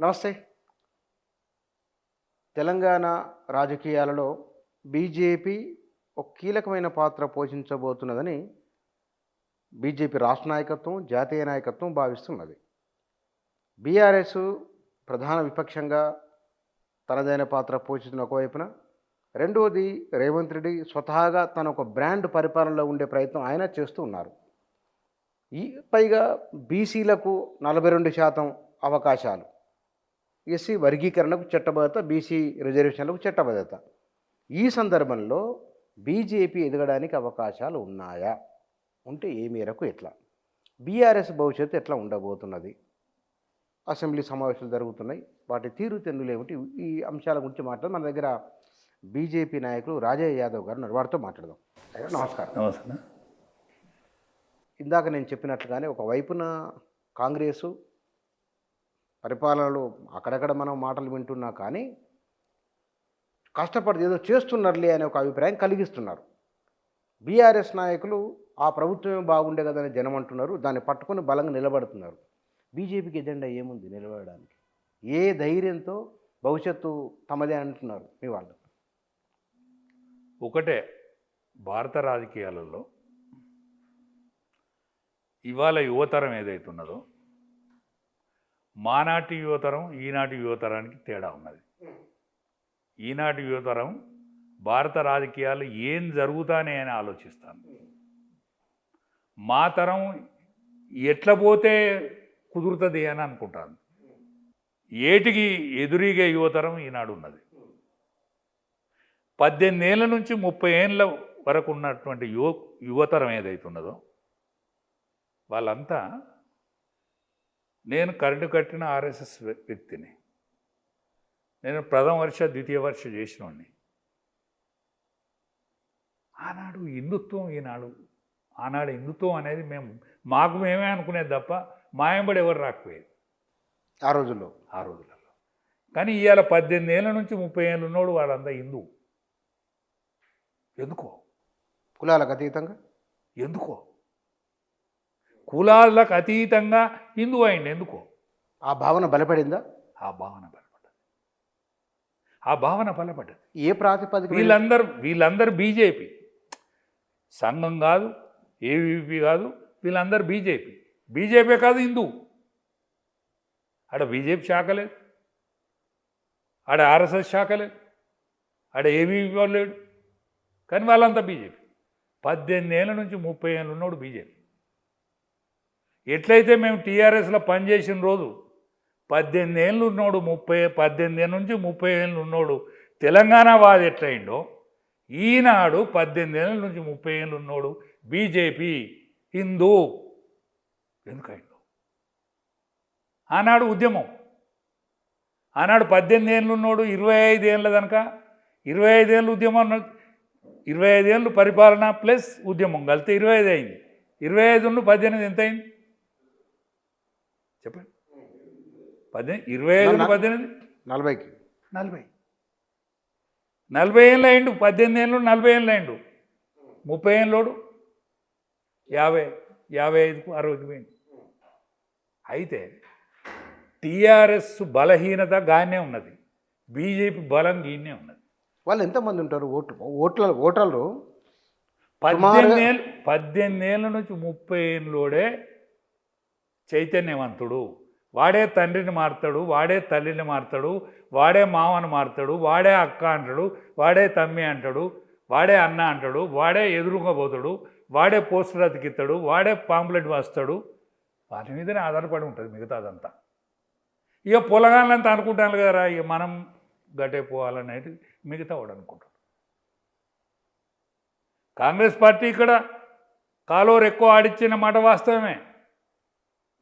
నమస్తే. తెలంగాణ రాజకీయాలలో బీజేపీ ఒక కీలకమైన పాత్ర పోషించబోతున్నదని బీజేపీ రాష్ట్ర నాయకత్వం, జాతీయ నాయకత్వం భావిస్తున్నది. బీఆర్ఎస్ ప్రధాన విపక్షంగా తనదైన పాత్ర పోషిస్తున్న ఒకవైపున, రెండవది రేవంత్ రెడ్డి స్వతహాగా తన ఒక బ్రాండ్ పరిపాలనలో ఉండే ప్రయత్నం ఆయన చేస్తూ ఉన్నారు. పైగా బీసీలకు 42% అవకాశాలు, ఎస్సీ వర్గీకరణకు చట్టబద్ధత, బీసీ రిజర్వేషన్లకు చట్టబద్ధత. ఈ సందర్భంలో బీజేపీ ఎదగడానికి అవకాశాలు ఉన్నాయా? ఉంటే ఏ మేరకు, ఎట్లా? బీఆర్ఎస్ భవిష్యత్తు ఎట్లా ఉండబోతున్నది? అసెంబ్లీ సమావేశాలు జరుగుతున్నాయి, వాటి తీరుతెన్నులు ఏమిటి? ఈ అంశాల గురించి మాట్లాడడం మన దగ్గర బీజేపీ నాయకులు రాజయ్య యాదవ్ గారు ఉన్నారు. వారితో మాట్లాడదాం. నమస్కారం. నమస్తే. ఇందాక నేను చెప్పినట్లుగానే ఒకవైపున కాంగ్రెసు పరిపాలనలో అక్కడక్కడ మనం మాటలు వింటున్నా కానీ కష్టపడి ఏదో చేస్తున్నారులే అనే ఒక అభిప్రాయం కలిగిస్తున్నారు. బీఆర్ఎస్ నాయకులు ఆ ప్రభుత్వమే బాగుండే కదని జనం అంటున్నారు, దాన్ని పట్టుకొని బలంగా నిలబడుతున్నారు. బీజేపీకి ఎజెండా ఏముంది నిలబడడానికి? ఏ ధైర్యంతో భవిష్యత్తు తమదే అంటున్నారు మీ వాళ్ళు? ఒకటే, భారత రాజకీయాలలో ఇవాళ యువతరం ఏదైతున్నదో మానాటి యువతరం ఈనాటి యువతరానికి తేడా ఉన్నది. ఈనాటి యువతరం భారత రాజకీయాలు ఏం జరుగుతానే అని ఆలోచిస్తాను. మా తరం ఎట్లా పోతే కుదురుతుంది అని అనుకుంటాను. ఏటికి ఎదురీగే యువతరం ఈనాడు ఉన్నది. 18 ఏళ్ళ నుంచి 30 ఏళ్ళ వరకు ఉన్నటువంటి యువతరం ఏదైతున్నదో వాళ్ళంతా, నేను కరెంటు కట్టిన ఆర్ఎస్ఎస్ వ్యక్తిని, నేను ప్రథమ వర్ష ద్వితీయ వర్ష చేసినోడిని. ఆనాడు హిందుత్వం, ఆనాడు హిందుత్వం అనేది మాకు మేమే అనుకునేది తప్ప మాయంబడి ఎవరు రాకపోయేది ఆ రోజుల్లో. కానీ ఇవాళ 18 ఏళ్ళ నుంచి 30 ఏళ్ళు ఉన్నోడు వాళ్ళంతా హిందువు. ఎందుకో? కులాలకు అతీతంగా. ఎందుకో? కులాలకు అతీతంగా హిందువు అయింది. ఎందుకో? ఆ భావన బలపడిందా? ఆ భావన బలపడ్డది. ఏ ప్రాతిపదిక? వీళ్ళందరూ బీజేపీ సంఘం కాదు, ఏవీపీ కాదు, వీళ్ళందరూ బీజేపీ కాదు, హిందువు. ఆడ బీజేపీ శాఖ లేదు, ఆడ ఆర్ఎస్ఎస్ శాఖ లేదు, ఆడ ఏవీపీ వాళ్ళు లేడు, కానీ వాళ్ళంతా బీజేపీ. 18 ఏళ్ళ నుంచి 30 ఏళ్ళు ఉన్నోడు బీజేపీ. ఎట్లయితే మేము టీఆర్ఎస్లో పనిచేసిన రోజు 18 ఏళ్ళు ఉన్నోడు 18 ఏళ్ళ నుంచి 30 ఏళ్ళు ఉన్నోడు తెలంగాణ వాది ఎట్లయిండో, ఈనాడు 18 ఏళ్ళ నుంచి 30 ఏళ్ళు ఉన్నోడు బీజేపీ హిందూ ఎందుకయిండో? ఆనాడు ఉద్యమం, ఆనాడు 18 ఏళ్ళు ఉన్నోడు 25 ఏళ్ళ కనుక 25 ఏళ్ళు ఉద్యమం, 25 ఏళ్ళు పరిపాలన ప్లస్ ఉద్యమం కలిస్తే 25 అయింది. 25 నుండి 18 ఎంత అయింది చెప్పండి? 25 18 40కి 40 ఏళ్ళు అయిండు. 18 ఏళ్ళు 40 ఏళ్ళు అయిండు. 30 ఏళ్ళోడు 50 55కు 60కి పోయింది. అయితే టీఆర్ఎస్ బలహీనత గానే ఉన్నది, బీజేపీ బలం గీనే ఉన్నది. వాళ్ళు ఎంతమంది ఉంటారు ఓటర్లు? 18 ఏళ్ళ నుంచి 30 ఏళ్ళోడే చైతన్యవంతుడు. వాడే తండ్రిని మారుతాడు, వాడే తల్లిని మారుతాడు, వాడే మామను మారుతాడు, వాడే అక్క అంటాడు, వాడే తమ్మి అంటాడు, వాడే అన్న అంటాడు, వాడే ఎదురుగా పోతాడు, వాడే పోస్టర్ అతికిస్తాడు, వాడే పాంప్లెట్ వస్తాడు. వాటి మీదనే ఆధారపడి ఉంటుంది మిగతాదంతా. ఇక పొలగాళ్ళంతా అనుకుంటాను కదరా, ఇక మనం గట్టే పోవాలనేది మిగతా వాడు అనుకుంటాడు. కాంగ్రెస్ పార్టీ ఇక్కడ కాలోరు ఎక్కువ ఆడిచ్చిన మాట వాస్తవమే,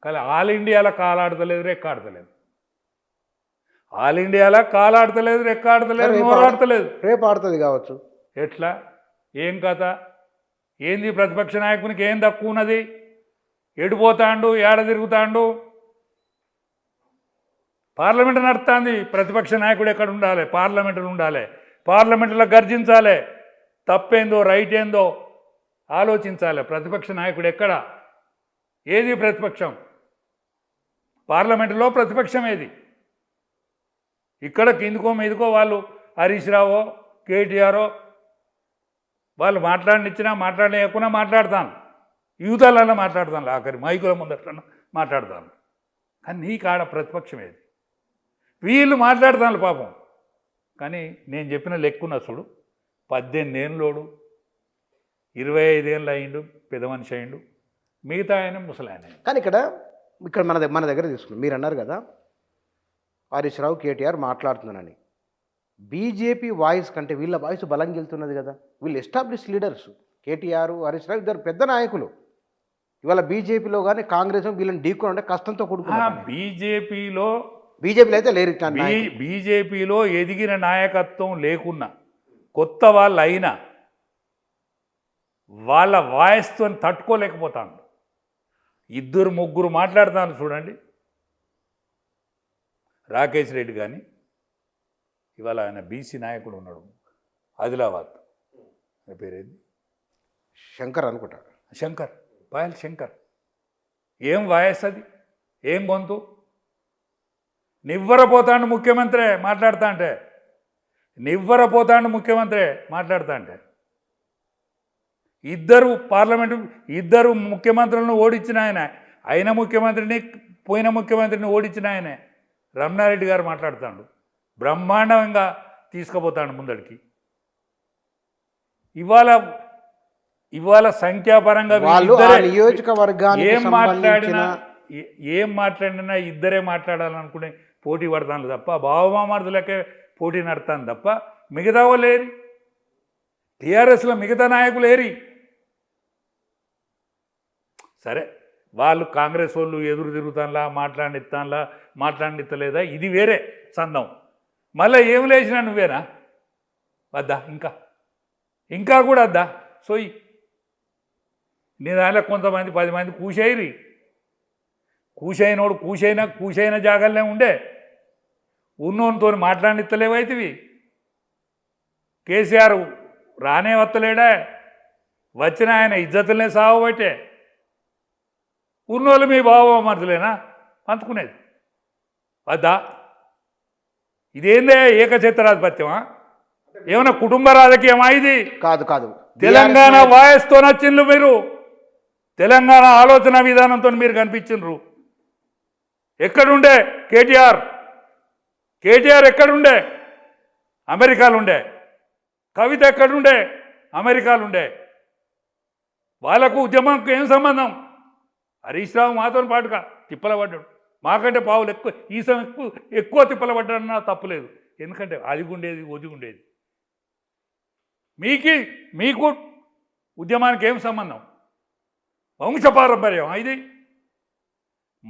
కానీ ఆల్ ఇండియాలో కాలాడతలేదు, రెక్కాడతలేదు. ఆల్ ఇండియాలో కాలాడతలేదు, రెక్కాడతలేదు, నోరాడతలేదు. రేపు ఆడుతుంది కావచ్చు. ఎట్లా? ఏం కథ ఏంది? ప్రతిపక్ష నాయకునికి ఏం తక్కువ ఉన్నది? ఎడిపోతాండు, ఏడ తిరుగుతాండు? పార్లమెంటు నడుస్తుంది, ప్రతిపక్ష నాయకుడు ఎక్కడ ఉండాలి? పార్లమెంటులో ఉండాలి, పార్లమెంటులో గర్జించాలి, తప్పేందో రైట్ ఏందో ఆలోచించాలి. ప్రతిపక్ష నాయకుడు ఎక్కడ? ఏది ప్రతిపక్షం? పార్లమెంటులో ప్రతిపక్షం ఏది? ఇక్కడ కిందికో మీదికో వాళ్ళు హరీష్ రావో కేటీఆరో వాళ్ళు మాట్లాడనిచ్చినా మాట్లాడలేకున్నా మాట్లాడతాను, యూతాలన్నా మాట్లాడతాను, ఆఖరి మైకుల ముందట్లన్నా మాట్లాడతాను. కానీ నీకు ఆడ ప్రతిపక్షం ఏది? వీళ్ళు మాట్లాడతాను పాపం. కానీ నేను చెప్పిన లెక్కున్న చూడు, 18 ఏళ్ళోడు 25 ఏళ్ళు అయిండు, పెద్ద మనిషి అయిండు, మిగతా ఆయన ముసలాయన. కానీ ఇక్కడ మన దగ్గర తీసుకున్నాం. మీరు అన్నారు కదా హరీష్ రావు కేటీఆర్ మాట్లాడుతున్నానని. బీజేపీ వాయిస్ కంటే వీళ్ళ వాయిస్ బలంగా వెళ్తున్నది కదా. వీళ్ళు ఎస్టాబ్లిష్ లీడర్స్. కేటీఆర్, హరీష్ రావు ఇద్దరు పెద్ద నాయకులు. ఇవాళ బీజేపీలో కానీ కాంగ్రెస్ వీళ్ళని ఢీకొని అంటే కష్టంతో కూడుకున్నారు. బీజేపీలో అయితే లేరు. బీజేపీలో ఎదిగిన నాయకత్వం లేకున్నా కొత్త వాళ్ళు అయినా వాళ్ళ వాయిస్తో తట్టుకోలేకపోతాను. 2-3 మాట్లాడతాను చూడండి. రాకేష్ రెడ్డి కానీ ఇవాళ ఆయన బీసీ నాయకుడు ఉన్నాడు ఆదిలాబాద్, పేరేంది శంకర్ అనుకుంటా, శంకర్, పాయల్ శంకర్. ఏం వాయిస్ అది, ఏం గొంతు? నివ్వరపోతాడు ముఖ్యమంత్రి మాట్లాడుతా అంటే, నివ్వరపోతాడు ముఖ్యమంత్రి మాట్లాడుతా అంటే. ఇద్దరు ముఖ్యమంత్రులను ఓడించిన ఆయన ముఖ్యమంత్రిని పోయిన ముఖ్యమంత్రిని ఓడించిన ఆయనే రమణారెడ్డి గారు మాట్లాడుతాడు. బ్రహ్మాండంగా తీసుకుపోతాడు ముందడికి. ఇవాళ సంఖ్యాపరంగా ఏం మాట్లాడినా ఇద్దరే మాట్లాడాలనుకునే పోటీ పడతాను తప్ప, బావమామర్దులకే పోటీ నడతాను తప్ప మిగతా వాళ్ళు ఏరి, టీఆర్ఎస్లో మిగతా నాయకులు ఏరి. సరే వాళ్ళు కాంగ్రెస్ వాళ్ళు ఎదురు తిరుగుతానులా, మాట్లాడినిత్తలేదా, ఇది వేరే సందం. మళ్ళీ ఏం లేచినా నువ్వేనా? వద్దా ఇంకా కూడా వద్దా సోయి. నీ దానిలో కొంతమంది 10 మంది కూసేయిరి. కూసైనోడు కూసైన జాగాలనే ఉండే, ఉన్నోనితో మాట్లాడినిత్తలేవైతివి. కేసీఆర్ రానే వత్తలేడా, వచ్చిన ఆయన ఇజ్జతులనే సావబట్టే. ఉన్నోళ్ళు మీ బావమరుదులేనా పంచుకునేది? వద్దా? ఇదేందే ఏకఛత్రాధిపత్యమా? ఏమన్నా కుటుంబ రాజకీయమా ఇది? కాదు. తెలంగాణ వాయస్తో నచ్చిండ్రు మీరు, తెలంగాణ ఆలోచన విధానంతో మీరు కనిపించిండ్రు. ఎక్కడుండే కేటీఆర్ ఎక్కడుండే? అమెరికాలుండే. కవిత ఎక్కడుండే? అమెరికాలుండే. వాళ్ళకు ఉద్యమంకు ఏం సంబంధం? హరీష్ రావు మాతో పాటుగా తిప్పల పడ్డాడు. మాకంటే పావులు ఎక్కువ, ఈసం ఎక్కువ తిప్పల పడ్డాడన్నా తప్పులేదు. ఎందుకంటే అదిగుండేది ఒదిగుండేది. మీకు ఉద్యమానికి ఏం సంబంధం? వంశపారంపర్యం ఇది.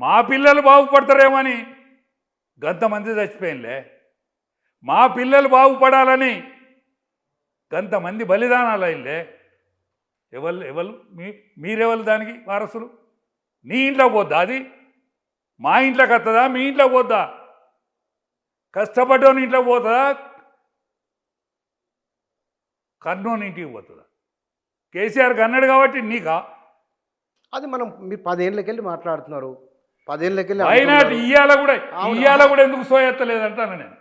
మా పిల్లలు బాగుపడతారేమని గంతమంది చచ్చిపోయిందిలే. మా పిల్లలు బాగుపడాలని గంతమంది బలిదానాలు అయిందే. ఎవరు మీరెవరు దానికి వారసులు? నీ ఇంట్లో పోద్దా అది? మా ఇంట్లోకి వస్తుందా? మీ ఇంట్లో పోద్దా? కష్టపడ్డోని ఇంట్లో పోతుందా? కర్నూలు ఇంటికి పోతుందా? కేసీఆర్కి అన్నాడు కాబట్టి నీకా? అది మీరు 10 ఏళ్ళకెళ్ళి మాట్లాడుతున్నారు. 10 ఏళ్ళకెళ్ళి వైనాట్ ఇయ్యాల కూడా ఎందుకు సోయెత్తలేదు అంటాను నేను.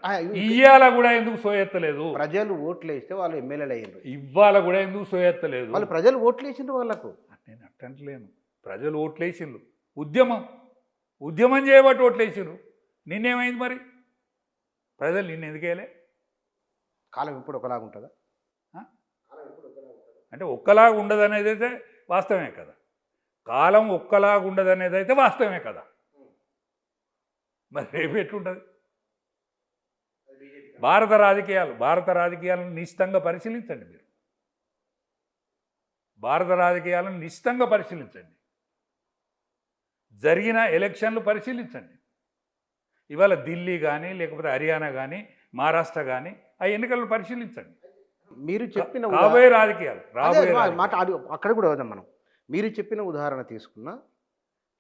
ఇయ్యాల కూడా ఎందుకు సోయెత్తలేదు? ప్రజలు ఓట్లు వేస్తే వాళ్ళు ఎమ్మెల్యేలు అయ్యారు. ఇవ్వాల కూడా ఎందుకు సోయెత్తలేదు? వాళ్ళు ప్రజలు ఓట్లు వేసిండ్రు వాళ్ళకు. నేను అట్టంటలేను. ప్రజలు ఓట్లు వేసిండ్రు. ఉద్యమం చేయబట్టి ఓట్లు వేసిండ్రు. నిన్నేమైంది మరి? ప్రజలు నిన్ను ఎందుకు వేయలే? కాలం ఇప్పుడు ఒకలాగా ఉంటుందా? అంటే ఒక్కలాగా ఉండదు అనేది అయితే వాస్తవమే కదా. కాలం ఒక్కలాగా ఉండదు అనేది అయితే వాస్తవమే కదా. మరి రేపు ఎట్లుంటుంది? భారత రాజకీయాలను నిశ్చితంగా పరిశీలించండి. మీరు భారత రాజకీయాలను నిశ్చితంగా పరిశీలించండి. జరిగిన ఎలక్షన్లు పరిశీలించండి. ఇవాళ ఢిల్లీ కానీ, లేకపోతే హర్యానా కానీ, మహారాష్ట్ర కానీ ఆ ఎన్నికలను పరిశీలించండి. మీరు చెప్పిన రాబోయే రాజకీయాలు మాట అక్కడ కూడా వద్దాం మనం. మీరు చెప్పిన ఉదాహరణ తీసుకున్న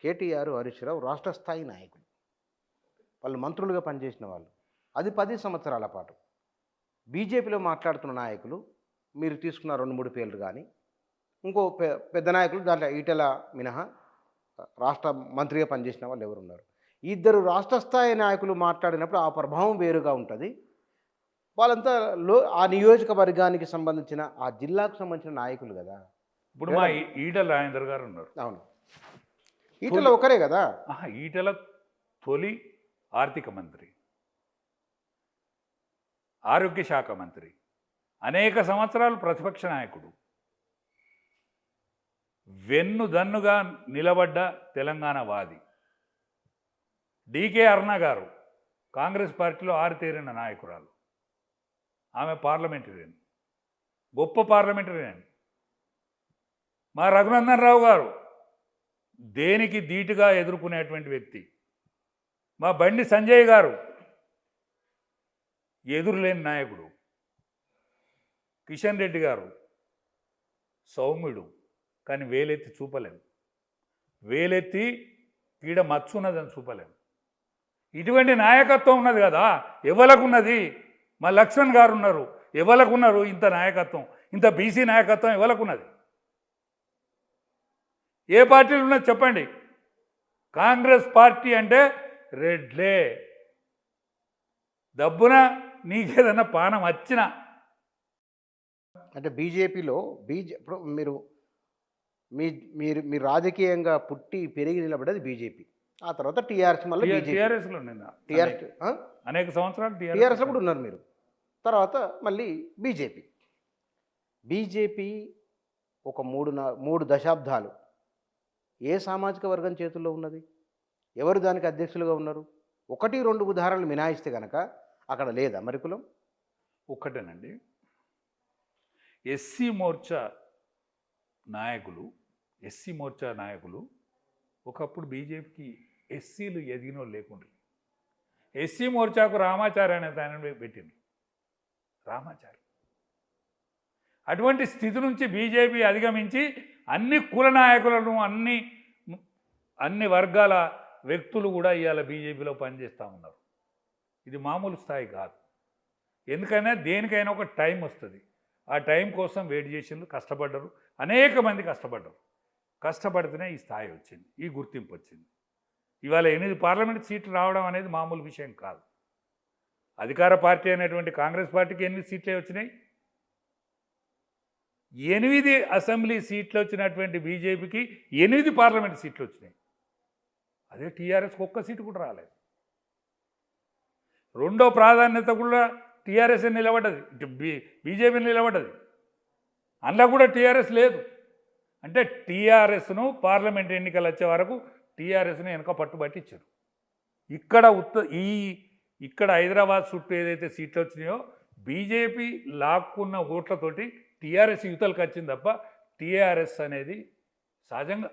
కేటీఆర్, హరీష్ రావు రాష్ట్ర స్థాయి నాయకులు, వాళ్ళు మంత్రులుగా పనిచేసిన వాళ్ళు. అది 10 సంవత్సరాల పాటు. బీజేపీలో మాట్లాడుతున్న నాయకులు మీరు తీసుకున్న 2-3 పేర్లు కానీ, ఇంకో పెద్ద నాయకులు దాంట్లో ఈటెల మినహా రాష్ట్ర మంత్రిగా పనిచేసిన వాళ్ళు ఎవరున్నారు? ఇద్దరు రాష్ట్ర స్థాయి నాయకులు మాట్లాడినప్పుడు ఆ ప్రభావం వేరుగా ఉంటుంది. వాళ్ళంతా ఆ నియోజకవర్గానికి సంబంధించిన, ఆ జిల్లాకు సంబంధించిన నాయకులు కదా! ఇప్పుడు మా ఈటల రాజేందర్ గారు ఉన్నారు. అవును. ఈటల ఒకరే కదా! ఈటల తొలి ఆర్థిక మంత్రి, ఆరోగ్య శాఖ మంత్రి, అనేక సంవత్సరాలు ప్రతిపక్ష నాయకుడు, వెన్నుదన్నుగా నిలబడ్డ తెలంగాణ వాది. డికే అరుణ గారు కాంగ్రెస్ పార్టీలో ఆరితేరిన నాయకురాలు. ఆమె పార్లమెంటరీయన్, గొప్ప పార్లమెంటరీయన్. మా రఘునందన్ రావు గారు దేనికి ధీటుగా ఎదుర్కొనేటువంటి వ్యక్తి. మా బండి సంజయ్ గారు ఎదురులేని నాయకుడు. కిషన్ రెడ్డి గారు సౌమ్యుడు, కానీ వేలెత్తి చూపలేము. వేలెత్తి ఈడ మచ్చు ఉన్నదని చూపలేము. ఇటువంటి నాయకత్వం ఉన్నది కదా, ఎవలకున్నది? మా లక్ష్మణ్ గారు ఉన్నారు, ఎవలకున్నారు ఇంత నాయకత్వం? ఇంత బీసీ నాయకత్వం ఎవలకున్నది? ఏ పార్టీలు ఉన్నది చెప్పండి? కాంగ్రెస్ పార్టీ అంటే రెడ్లే. దబ్బున నీకేదన్నా పానం వచ్చినా అంటే బీజేపీలో ఇప్పుడు మీరు మీరు మీరు రాజకీయంగా పుట్టి పెరిగి నిలబడేది బీజేపీ. ఆ తర్వాత టీఆర్ఎస్, మళ్ళీ బీజేపీ. టీఆర్ఎస్లో టీఆర్ఎస్ అనేక సంవత్సరాలు టీఆర్ఎస్లో కూడా ఉన్నారు మీరు. తర్వాత మళ్ళీ బీజేపీ. బీజేపీ ఒక మూడు దశాబ్దాలు ఏ సామాజిక వర్గం చేతుల్లో ఉన్నది? ఎవరు దానికి అధ్యక్షులుగా ఉన్నారు? 1-2 ఉదాహరణలు మినాయిస్తే కనుక అక్కడ లేదా మరి కులం? ఒక్కటేనండి. ఎస్సీ మోర్చా నాయకులు ఒకప్పుడు బీజేపీకి ఎస్సీలు ఎదిగినో లేకుండా ఎస్సీ మోర్చాకు రామాచారి అనే దానిని పెట్టింది. రామాచారి అటువంటి స్థితి నుంచి బీజేపీ అధిగమించి అన్ని కుల నాయకులను, అన్ని వర్గాల వ్యక్తులు కూడా ఇవాళ బీజేపీలో పనిచేస్తూ ఉన్నారు. ఇది మామూలు స్థాయి కాదు. ఎందుకైనా దేనికైనా ఒక టైం వస్తుంది. ఆ టైం కోసం వెయిట్ చేసిండ్రు, కష్టపడ్డరు, అనేక మంది కష్టపడితేనే ఈ స్థాయి వచ్చింది, ఈ గుర్తింపు వచ్చింది. ఇవాళ 8 పార్లమెంట్ సీట్లు రావడం అనేది మామూలు విషయం కాదు. అధికార పార్టీ అనేటువంటి కాంగ్రెస్ పార్టీకి 8 సీట్లే వచ్చినాయి. 8 అసెంబ్లీ సీట్లు వచ్చినటువంటి బీజేపీకి 8 పార్లమెంట్ సీట్లు వచ్చినాయి. అదే టీఆర్ఎస్కి ఒక్క సీటు కూడా రాలేదు. రెండో ప్రాధాన్యత కూడా టీఆర్ఎస్ నిలబడ్డది, బీజేపీ నిలబడ్డది. అందులో కూడా టీఆర్ఎస్ లేదు. అంటే టీఆర్ఎస్ను పార్లమెంట్ ఎన్నికలు వచ్చే వరకు టీఆర్ఎస్ను వెనక పట్టుబట్టించారు. ఇక్కడ హైదరాబాద్ చుట్టూ ఏదైతే సీట్లు వచ్చినాయో బీజేపీ లాక్కున్న ఓట్లతోటి టీఆర్ఎస్ యువతలకు వచ్చింది తప్ప టీఆర్ఎస్ అనేది సహజంగా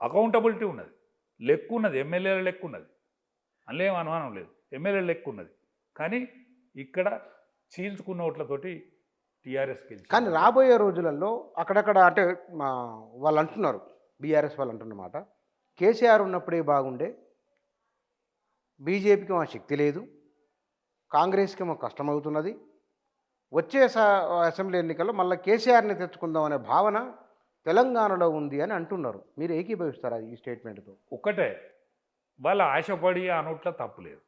అకౌంటబిలిటీ ఉన్నది, లెక్కు ఉన్నది, ఎమ్మెల్యేల లెక్కు ఉన్నది, అందులో ఏం అనుమానం లేదు, ఎమ్మెల్యేల లెక్కు ఉన్నది. కానీ ఇక్కడ చీల్చుకున్న ఓట్లతోటి టీఆర్ఎస్కి గెలిచింది. కానీ రాబోయే రోజులలో అక్కడక్కడ అంటే వాళ్ళు అంటున్నారు, బీఆర్ఎస్ వాళ్ళు అంటున్నమాట, కేసీఆర్ ఉన్నప్పుడే బాగుండే, బీజేపీకి మా శక్తి లేదు, కాంగ్రెస్కి మా కష్టమవుతున్నది, వచ్చే అసెంబ్లీ ఎన్నికల్లో మళ్ళీ కేసీఆర్ని తెచ్చుకుందాం అనే భావన తెలంగాణలో ఉంది అని అంటున్నారు. మీరు ఏకీభవిస్తారా ఈ స్టేట్మెంట్తో? ఒక్కటే, వాళ్ళ ఆశపడి అనోట్ల తప్పులేదు.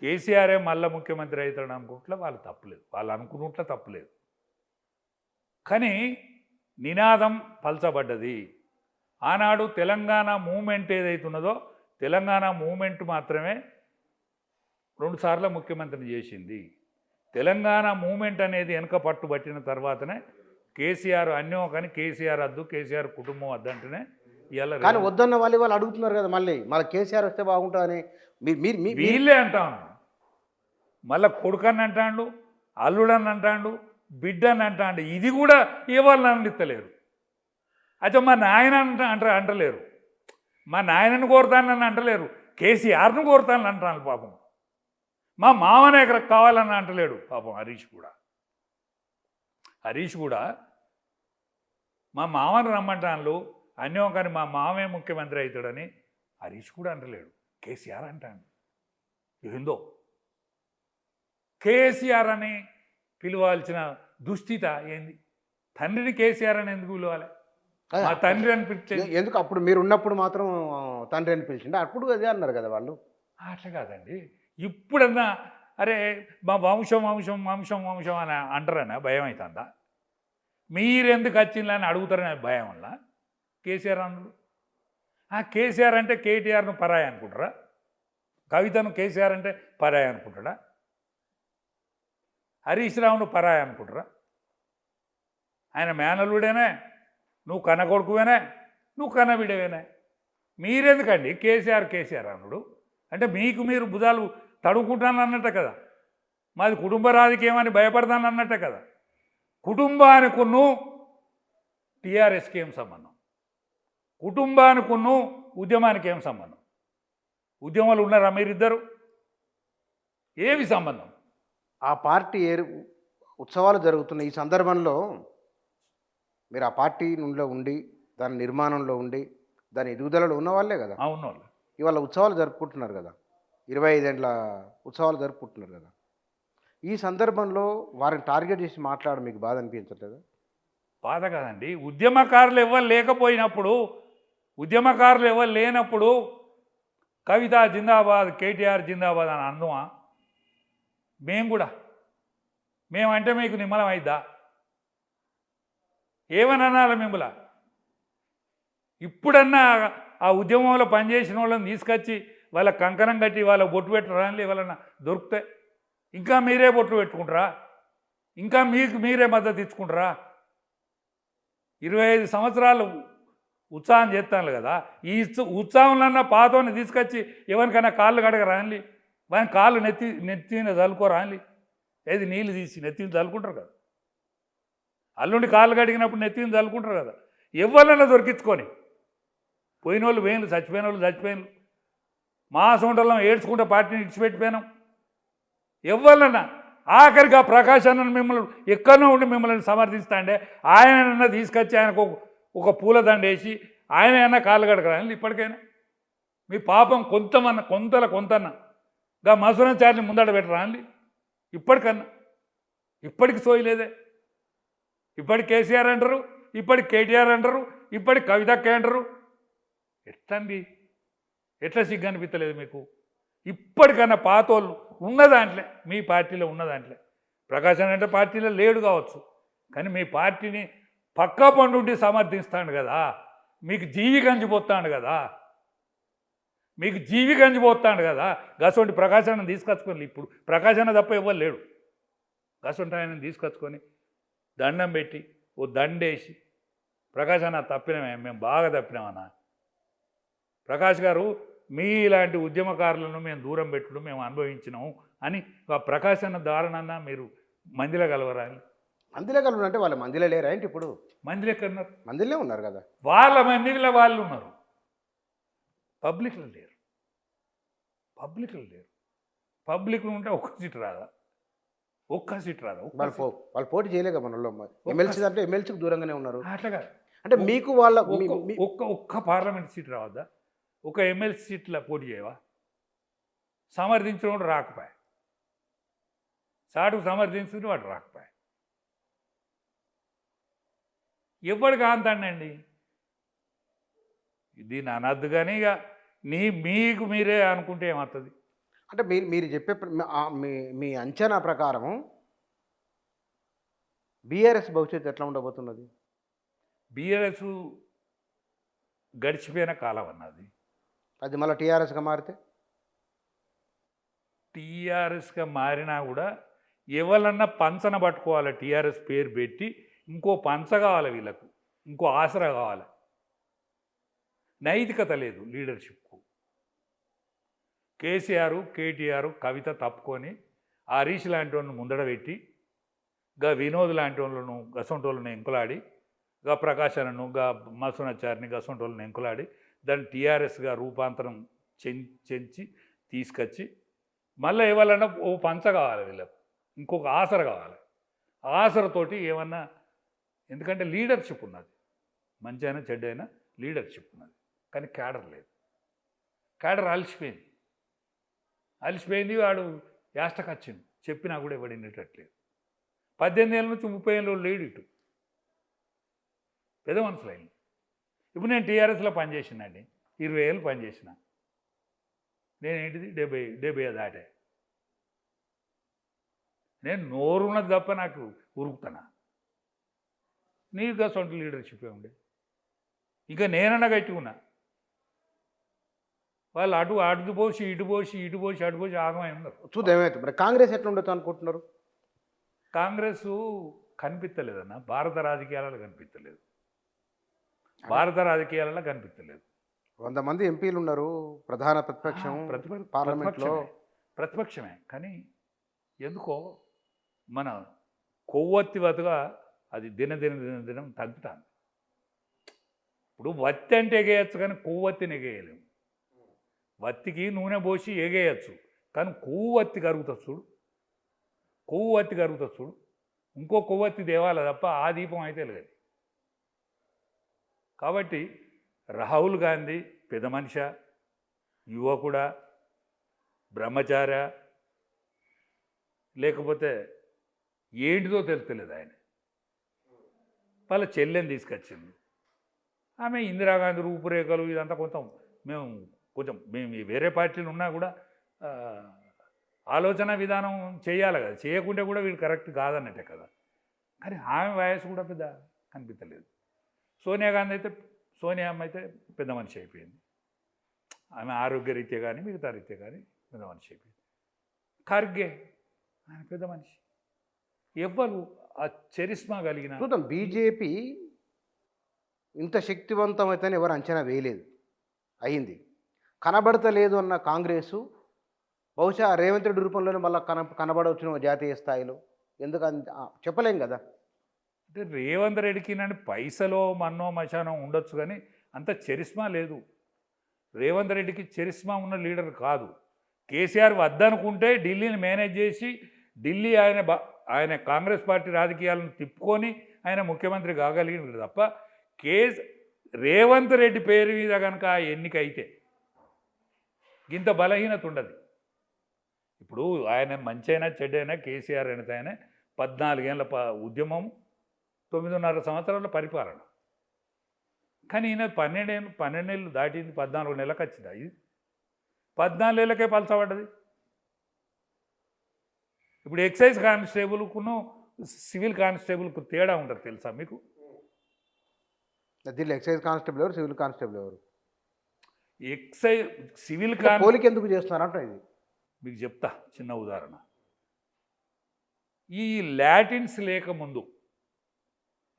కేసీఆరే మళ్ళీ ముఖ్యమంత్రి అవుతాడు అనుకుంటే వాళ్ళు తప్పులేదు, వాళ్ళు అనుకున్నట్ల తప్పులేదు. కానీ నినాదం పల్చబడ్డది. ఆనాడు తెలంగాణ మూమెంట్ ఏదైతున్నదో తెలంగాణ మూమెంట్ మాత్రమే 2 సార్లు ముఖ్యమంత్రిని చేసింది. తెలంగాణ మూమెంట్ అనేది వెనక పట్టుబట్టిన తర్వాతనే కేసీఆర్ అన్యం. కానీ కేసీఆర్ వద్దు, కేసీఆర్ కుటుంబం వద్దంటేనే ఇవాళ. కానీ వద్దన్న వాళ్ళు అడుగుతున్నారు కదా, మళ్ళీ కేసీఆర్ వస్తే బాగుంటుందని వీళ్ళే అంటాను. మళ్ళీ కొడుకని అంటాడు, అల్లుడని అంటాడు, బిడ్డని అంటాడు. ఇది కూడా ఇవాళ అందిస్తలేరు. అయితే మా నాయన అంటలేరు, మా నాయనను కోరుతానని అంటలేరు, కేసీఆర్ను కోరుతానని అంటాను. పాపం మా మామనే ఇక్కడ కావాలని అంటలేడు పాపం. హరీష్ కూడా మా మామను రమ్మంటాను అన్యం, కానీ మా మామే ముఖ్యమంత్రి అవుతాడని హరీష్ కూడా అంటలేడు, కేసీఆర్ అంటాడు. ఏందో కేసీఆర్ అని పిలవాల్సిన దుస్థిత ఏంది? తండ్రిని కేసీఆర్ అని ఎందుకు పిలవాలి? అదే మా తండ్రి అని పిలిస్తే ఎందుకు అప్పుడు మీరు ఉన్నప్పుడు మాత్రం తండ్రి అని పిలిచిండే అప్పుడు అదే అన్నారు కదా వాళ్ళు. అట్లా కాదండి. ఇప్పుడన్నా అరే మా వంశం వంశం వంశం వంశం అని అంటారని భయం అవుతుందా? మీరెందుకు వచ్చిందని అడుగుతారని భయం వల్ల కేసీఆర్ అన్నారు. కేసీఆర్ అంటే కేటీఆర్ను పరాయి అనుకుంటారా? కవితను కేసీఆర్ అంటే పరాయి అనుకుంటాడా? హరీష్ రావును పరాయి అనుకుంటారా? ఆయన మేనల్లుడేనే, నువ్వు కన్న కొడుకువేనే, నువ్వు కన్న బిడ్డవేనే. మీరెందుకండి కేసీఆర్ కేసీఆర్ అన్నాడు? అంటే మీకు మీరు భుజాలు తడుకుంటాను అన్నట్టే కదా. మాది కుటుంబ రాజకీయం అని భయపడతాను అన్నట్టే కదా. కుటుంబానికును టీఆర్ఎస్కి ఏం సంబంధం? కుటుంబానికును ఉద్యమానికి ఏం సంబంధం? ఉద్యమాలు ఉన్నారా మీరిద్దరు? ఏమి సంబంధం? ఆ పార్టీ ఉత్సవాలు జరుగుతున్న ఈ సందర్భంలో మీరు ఆ పార్టీ నుండిలో ఉండి దాని నిర్మాణంలో ఉండి దాని ఎదుగుదలలో ఉన్న వాళ్ళే కదా. అవును. ఇవాళ ఉత్సవాలు జరుపుకుంటున్నారు కదా, 25 ఏళ్ళ ఉత్సవాలు జరుపుకుంటున్నారు కదా. ఈ సందర్భంలో వారిని టార్గెట్ చేసి మాట్లాడడం మీకు బాధ అనిపించట్లేదా? బాధ కాదండి. ఉద్యమకారులు ఎవరు లేకపోయినప్పుడు, ఉద్యమకారులు ఎవరు లేనప్పుడు కవిత జిందాబాద్, కేటీఆర్ జిందాబాద్ అని అందుమా? మేము కూడా మేమంటే మీకు నిమ్మలం అయిద్దా? ఏమని అనాలి మిమ్మల? ఇప్పుడన్నా ఆ ఉద్యమంలో పనిచేసిన వాళ్ళని తీసుకొచ్చి వాళ్ళ కంకణం కట్టి వాళ్ళ బొట్టు పెట్టరాని వాళ్ళని దొరికితే ఇంకా మీరే బొట్లు పెట్టుకుంటారా? ఇంకా మీకు మీరే మద్దతు ఇచ్చుకుంటారా? 25 సంవత్సరాలు ఉత్సాహం చేస్తాను కదా. ఈ ఉత్సాహంలో పాతోని తీసుకొచ్చి ఎవరికైనా కాళ్ళు కడగరాని, వాని కాళ్ళు నెత్తిన చల్లుకోరాని, ఏది నీళ్ళు తీసి నెత్తిని చల్లుకుంటారు కదా. అల్లుండి కాళ్ళు కడిగినప్పుడు నెత్తిని చల్లుకుంటారు కదా. ఎవరినైనా దొరికించుకొని పోయిన వాళ్ళు వేలు, చచ్చిపోయిన వాళ్ళు చచ్చిపోయిన, మా సొంటలం ఏడ్చుకుంటే పార్టీని ఇడిచిపెట్టిపోయినాం. ఎవరినన్నా ఆఖరిగా ప్రకాశాన్ని మిమ్మల్ని ఎక్కడో ఉండి మిమ్మల్ని సమర్థిస్తాండే ఆయనన్నా తీసుకొచ్చి ఆయనకు ఒక పూలదండ వేసి ఆయన ఏమన్నా కాళ్ళు కడగరాని. ఇప్పటికైనా మీ పాపం కొంతన్నా గా మసూరాచారిని ముందట పెట్టరా అండి? ఇప్పటికన్నా ఇప్పటికి సోయలేదే. ఇప్పటికి కేసీఆర్ అంటారు, ఇప్పటికి కేటీఆర్ అంటారు, ఇప్పటికి కవితక్క అంటారు. ఎట్లండి? ఎట్లా సిగ్గు అనిపించలేదు మీకు? ఇప్పటికన్నా పాతోళ్ళు ఉన్న దాంట్లో, మీ పార్టీలో ఉన్న దాంట్లో, ప్రకాశం అంటే పార్టీలో లేడు కావచ్చు, కానీ మీ పార్టీని పక్కా పండుండి సమర్థిస్తాడు కదా. మీకు జీవి గంజిపోతాడు కదా, మీకు జీవి గంజిపోతాడు కదా. గసొంటి ప్రకాశాన్ని తీసుకొచ్చుకొని, ఇప్పుడు ప్రకాశాన్ని తప్ప ఇవ్వరు లేడు. గసొంటి ఆయన తీసుకొచ్చుకొని దండం పెట్టి ఓ దండేసి, ప్రకాశాన్ని తప్పినమే, మేము బాగా తప్పినామన్నా ప్రకాష్ గారు, మీ ఇలాంటి ఉద్యమకారులను మేము దూరం పెట్టడం మేము అనుభవించినాము అని ఆ ప్రకాశన్న దారుణన్నా మీరు మందిలో కలవరా? మందిలో కలవరు అంటే వాళ్ళ మందిలో లేరా ఏంటి? ఇప్పుడు మందిలో ఎక్కడున్నారు? మందిలో ఉన్నారు కదా. వాళ్ళ మందిలో వాళ్ళు ఉన్నారు, పబ్లిక్లో లేరు. పబ్లిక్లో లేరు. పబ్లిక్లో ఉంటే ఒక్క సీట్ రాదా? వాళ్ళు పోటీ చేయలేక మనలో. ఎమ్మెల్సీ అంటే ఎమ్మెల్సీకి దూరంగానే ఉన్నారు. అట్లాగా అంటే మీకు వాళ్ళ ఒక్క పార్లమెంట్ సీట్ రావద్దా? ఒక ఎమ్మెల్సీ సీట్లో పోటీ చేయవా? సమర్థించిన వాడు రాకపోయా, సాటుకు సమర్థించిన వాడు రాకపోయా. ఎవరికి అంతండి? దీన్ని అనద్దు కానీ ఇక మీకు మీరే అనుకుంటే ఏమవుతుంది? అంటే మీరు చెప్పే మీ అంచనా ప్రకారం బీఆర్ఎస్ భవిష్యత్తు ఎట్లా ఉండబోతున్నది? బీఆర్ఎస్ గడిచిపోయిన కాలం అన్నది. అది మళ్ళీ టీఆర్ఎస్గా మారితే? టీఆర్ఎస్గా మారినా కూడా ఎవరన్నా పంచన పట్టుకోవాలి. టీఆర్ఎస్ పేరు పెట్టి ఇంకో పంచ కావాలి, వీళ్ళకు ఇంకో ఆసరా కావాలి. నైతికత లేదు లీడర్షిప్కు. కేసీఆర్, కేటీఆర్, కవిత తప్పుకొని హరీష్ లాంటి వాళ్ళని ముందడ పెట్టి, గా వినోద్ లాంటి వాళ్ళను గసొంటోళ్ళని ఎంకులాడి, గా ప్రకాశాలను, గా మసూనాచారిని గసొంటోళ్ళని ఎంకులాడి దాన్ని టీఆర్ఎస్గా రూపాంతరం చెంచి తీసుకొచ్చి మళ్ళీ ఎవరన్నా ఓ పంచ కావాలి, వీళ్ళకు ఇంకొక ఆసర కావాలి. ఆసరతోటి ఏమన్నా, ఎందుకంటే లీడర్షిప్ ఉన్నది, మంచి అయినా చెడ్డ అయినా లీడర్షిప్ ఉన్నది, కానీ క్యాడర్ లేదు. క్యాడర్ అలసిపోయింది. వాడు యాస్టకొచ్చింది, చెప్పినా కూడా ఎవడు వినేటట్లేదు. 18 ఏళ్ళ నుంచి 30 ఏళ్ళు లేడు, ఇటు పెద్ద మనుషులు అయింది. ఇప్పుడు నేను టీఆర్ఎస్లో పనిచేసినండి 20 ఏళ్ళు పనిచేసిన. నేను ఏంటిది 70 దాటే. నేను నోరున్నది తప్ప నాకు ఉరుకుతానా? నీకు సొంత లీడర్షిప్ ఉండే. ఇంకా నేనన్నా గట్టిగున్నా. వాళ్ళు అటు పోసి ఇటు పోసి ఆగమై ఉన్నారు. చూద్దాం ఏమైతే. మరి కాంగ్రెస్ ఎట్లా ఉండొచ్చు అనుకుంటున్నారు? కాంగ్రెస్ కనిపించలేదన్న, భారత రాజకీయాలలో కనిపించలేదు. భారత రాజకీయాలలో కనిపించలేదు. 100 మంది ఎంపీలు ఉన్నారు, ప్రధాన ప్రతిపక్షం పార్లమెంట్లో. ప్రతిపక్షమే, కానీ ఎందుకో మన కొవ్వొత్తివతగా అది దినం తగ్గుతాను. ఇప్పుడు వత్తి అంటే ఎగేయచ్చు, కానీ కొవ్వొత్తిని ఎగేయలేము. వత్తికి నూనె పోసి ఎగేయచ్చు, కానీ కొవ్వొత్తి కరుగుతుంది చూడు, కొవ్వొత్తి కరుగుతుంది చూడు, ఇంకో కొవ్వొత్తి తేవాలి తప్ప ఆ దీపం అయితే లేదు. కాబట్టి రాహుల్ గాంధీ పెద్ద మనిషి, యువకుడా, బ్రహ్మచారి, లేకపోతే ఏంటిదో తెలుస్తలేదు. ఆయన వాళ్ళ చెల్లెని తీసుకొచ్చింది. ఆమె ఇందిరాగాంధీ రూపురేఖలు ఇదంతా మేము వేరే పార్టీలు ఉన్నా కూడా ఆలోచన విధానం చేయాలి కదా, చేయకుంటే కూడా వీడు కరెక్ట్ కాదన్నట్టే కదా. కానీ ఆమె వయసు కూడా పెద్ద కనిపించలేదు. సోనియా అమ్మ అయితే పెద్ద మనిషి అయిపోయింది. ఆమె ఆరోగ్యరీత్యా కానీ మిగతా రీత్యా కానీ పెద్ద మనిషి అయిపోయింది. ఖర్గే ఆయన పెద్ద మనిషి. ఎవ్వరు ఆ చరిస్మా కలిగిన. చూద్దాం, బీజేపీ ఇంత శక్తివంతమైతేనే ఎవరు అంచనా వేయలేదు, అయింది. కనబడతలేదు అన్న కాంగ్రెసు బహుశా రేవంత్ రెడ్డి రూపంలోనే మళ్ళీ కనబడవచ్చును జాతీయ స్థాయిలో. ఎందుకు చెప్పలేం కదా. అంటే రేవంత్ రెడ్డికి నన్ను పైసలో మన్నో మశానం ఉండొచ్చు, కానీ అంత చరిస్మా లేదు. రేవంత్ రెడ్డికి చరిస్మా ఉన్న లీడర్ కాదు. కేసీఆర్ వద్దనుకుంటే ఢిల్లీని మేనేజ్ చేసి ఢిల్లీ ఆయన కాంగ్రెస్ పార్టీ రాజకీయాలను తిప్పుకొని ఆయన ముఖ్యమంత్రి కాగలిగినాడు తప్ప రేవంత్ రెడ్డి పేరు మీద కనుక ఎన్నిక అయితే ఇంత బలహీనత ఉండదు. ఇప్పుడు ఆయన మంచైనా చెడ్డైనా కేసీఆర్ అనేది ఆయన 14 ఏళ్ళ ఉద్యమం, 9.5 సంవత్సరాల పరిపాలన. కానీ ఈయన 12 నెలలు దాటింది, 14 నెలలకు వచ్చింది. ఇది 14 ఏళ్ళకే పలచబడ్డది. ఇప్పుడు ఎక్సైజ్ కానిస్టేబుల్కును సివిల్ కానిస్టేబుల్కు తేడా ఉంటుంది తెలుసా మీకు? దీనిలో ఎక్సైజ్ కానిస్టేబుల్ ఎవరు, సివిల్ కానిస్టేబుల్ ఎవరు? సివిల్ పోలిక ఎందుకు చేస్తున్నారంట. ఇది మీకు చెప్తా చిన్న ఉదాహరణ. ఈ లాటిన్స్ లేకముందు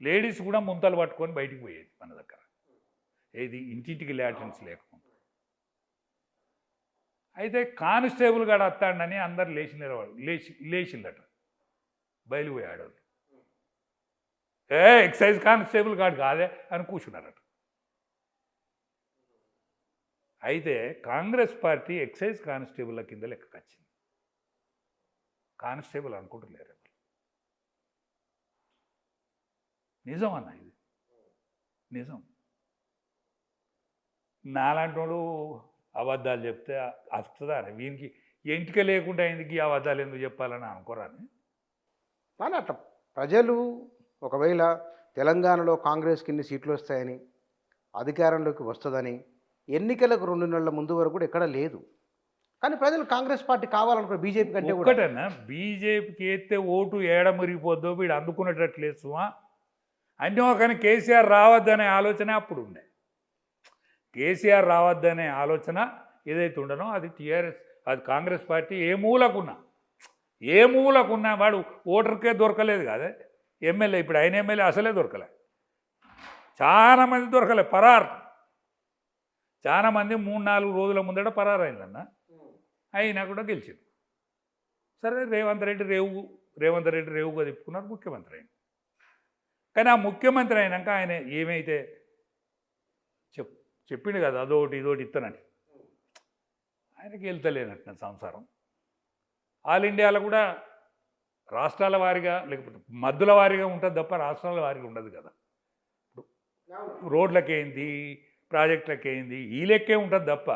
లేడీస్ కూడా ముంతలు పట్టుకొని బయటికి పోయేది మన దగ్గర. ఏది ఇంటింటికి లాటిన్స్ లేకముందు. అయితే కానిస్టేబుల్ గాడు వస్తాడని అందరు లేచిందట, బయలుపోయాడు. ఎక్సైజ్ కానిస్టేబుల్ గాడు కాదే అని కూర్చున్నారట. అయితే కాంగ్రెస్ పార్టీ ఎక్సైజ్ కానిస్టేబుల్ల కింద లెక్కకొచ్చింది. కానిస్టేబుల్ అనుకుంటలేరు. నిజం అన్న, ఇది నిజం. నాలాంటి అబద్ధాలు చెప్తే వస్తుందా? వీనికి ఎంటిక లేకుండా ఎందుకు ఈ అబద్ధాలు ఎందుకు చెప్పాలని అనుకోరాని. కానీ అట్లా ప్రజలు ఒకవేళ తెలంగాణలో కాంగ్రెస్కి ఇన్ని సీట్లు వస్తాయని, అధికారంలోకి వస్తుందని ఎన్నికలకు 2 నెలల ముందు వరకు కూడా ఎక్కడ లేదు. కానీ ప్రజలు కాంగ్రెస్ పార్టీ కావాలనుకున్నారు, బీజేపీ కంటే కూడా. ఒకటన్నా బీజేపీకి ఎత్తే ఓటు ఏడమురిగిపోద్దో వీడు అందుకునేటట్లేదు. అన్నీ కానీ కేసీఆర్ రావద్దనే ఆలోచన అప్పుడు ఉండే. కేసీఆర్ రావద్దనే ఆలోచన ఏదైతే ఉండనో అది టీఆర్ఎస్, అది కాంగ్రెస్ పార్టీ ఏ మూలకున్నా వాడు ఓటర్కే దొరకలేదు కదా. ఎమ్మెల్యే ఇప్పుడు ఆయన ఎమ్మెల్యే అసలే దొరకలే. చాలామంది దొరకలే, పరారు. చాలామంది 3-4 రోజుల ముందట పరారు అయిందన్న. అయినా కూడా గెలిచింది. సరే రేవంత్ రెడ్డి రేవుగా తిప్పుకున్నారు, ముఖ్యమంత్రి అయింది. కానీ ఆ ముఖ్యమంత్రి అయినాక ఆయన ఏమైతే చెప్పిండు కదా, అదోటి ఇదోటి ఇస్తానని, ఆయనకి వెళ్తలేనట్టు సంసారం. ఆల్ ఇండియాలో కూడా రాష్ట్రాల వారీగా లేకపోతే మద్దుల వారీగా ఉంటుంది తప్ప రాష్ట్రాల వారీగా ఉండదు కదా. రోడ్లకేంది, ప్రాజెక్టులకేంది, ఈ లెక్కే ఉంటుంది తప్ప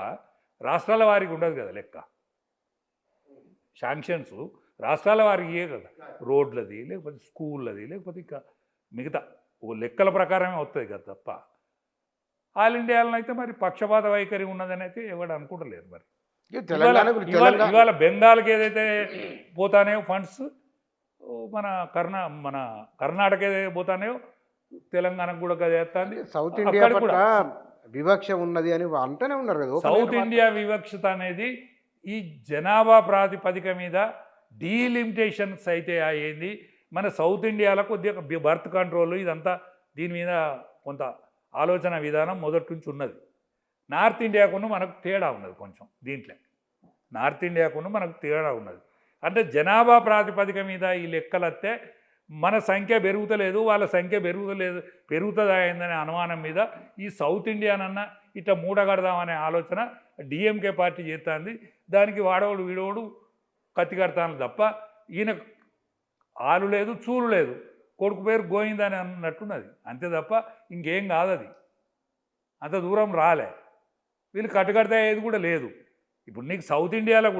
రాష్ట్రాల వారికి ఉండదు కదా లెక్క. శాంక్షన్స్ రాష్ట్రాల వారికి కదా, రోడ్లది లేకపోతే స్కూళ్ళది లేకపోతే ఇంకా మిగతా ఓ లెక్కల ప్రకారమే వస్తుంది కదా తప్ప ఆల్ ఇండియాలో అయితే మరి పక్షపాత వైఖరి ఉన్నదని అయితే ఎవడు అనుకుంటలేదు మరి. తెలంగాణ ఇవాళ బెంగాల్కి ఏదైతే పోతానేయో ఫండ్స్ మన కర్ణాటక ఏదైతే పోతానేయో తెలంగాణకు కూడా కదా వేస్తుంది. సౌత్ ఇండియా పట్ల వివక్ష ఉన్నది అని అంటూనే ఉన్నారు కదా. సౌత్ ఇండియా వివక్షత అనేది ఈ జనాభా ప్రాతిపదిక మీద డీలిమిటేషన్స్ అయితే అయ్యింది. మన సౌత్ ఇండియాలో కొద్దిగా బర్త్ కంట్రోల్ ఇదంతా దీని మీద కొంత ఆలోచన విధానం మొదటి నుంచి ఉన్నది. నార్త్ ఇండియాకును మనకు తేడా ఉన్నది కొంచెం దీంట్లో. నార్త్ ఇండియాకును మనకు తేడా ఉన్నది. అంటే జనాభా ప్రాతిపదిక మీద ఈ లెక్కలు వస్తే మన సంఖ్య పెరుగుతలేదు, వాళ్ళ సంఖ్య పెరుగుతుందా అయిందనే అనుమానం మీద ఈ సౌత్ ఇండియానన్నా ఇట్లా మూడగడదామనే ఆలోచన డిఎంకే పార్టీ చేస్తుంది. దానికి వాడోడు వీడోడు కత్తి కడతాను తప్ప ఈయన ఆలు లేదు చూలు లేదు, కొడుకు పేరు గోయిందని అన్నట్టున్నది అంతే తప్ప ఇంకేం కాదు. అది అంత దూరం రాలే. వీళ్ళు కట్టుకడితే అయ్యేది కూడా లేదు. ఇప్పుడు నీకు సౌత్ ఇండియాలో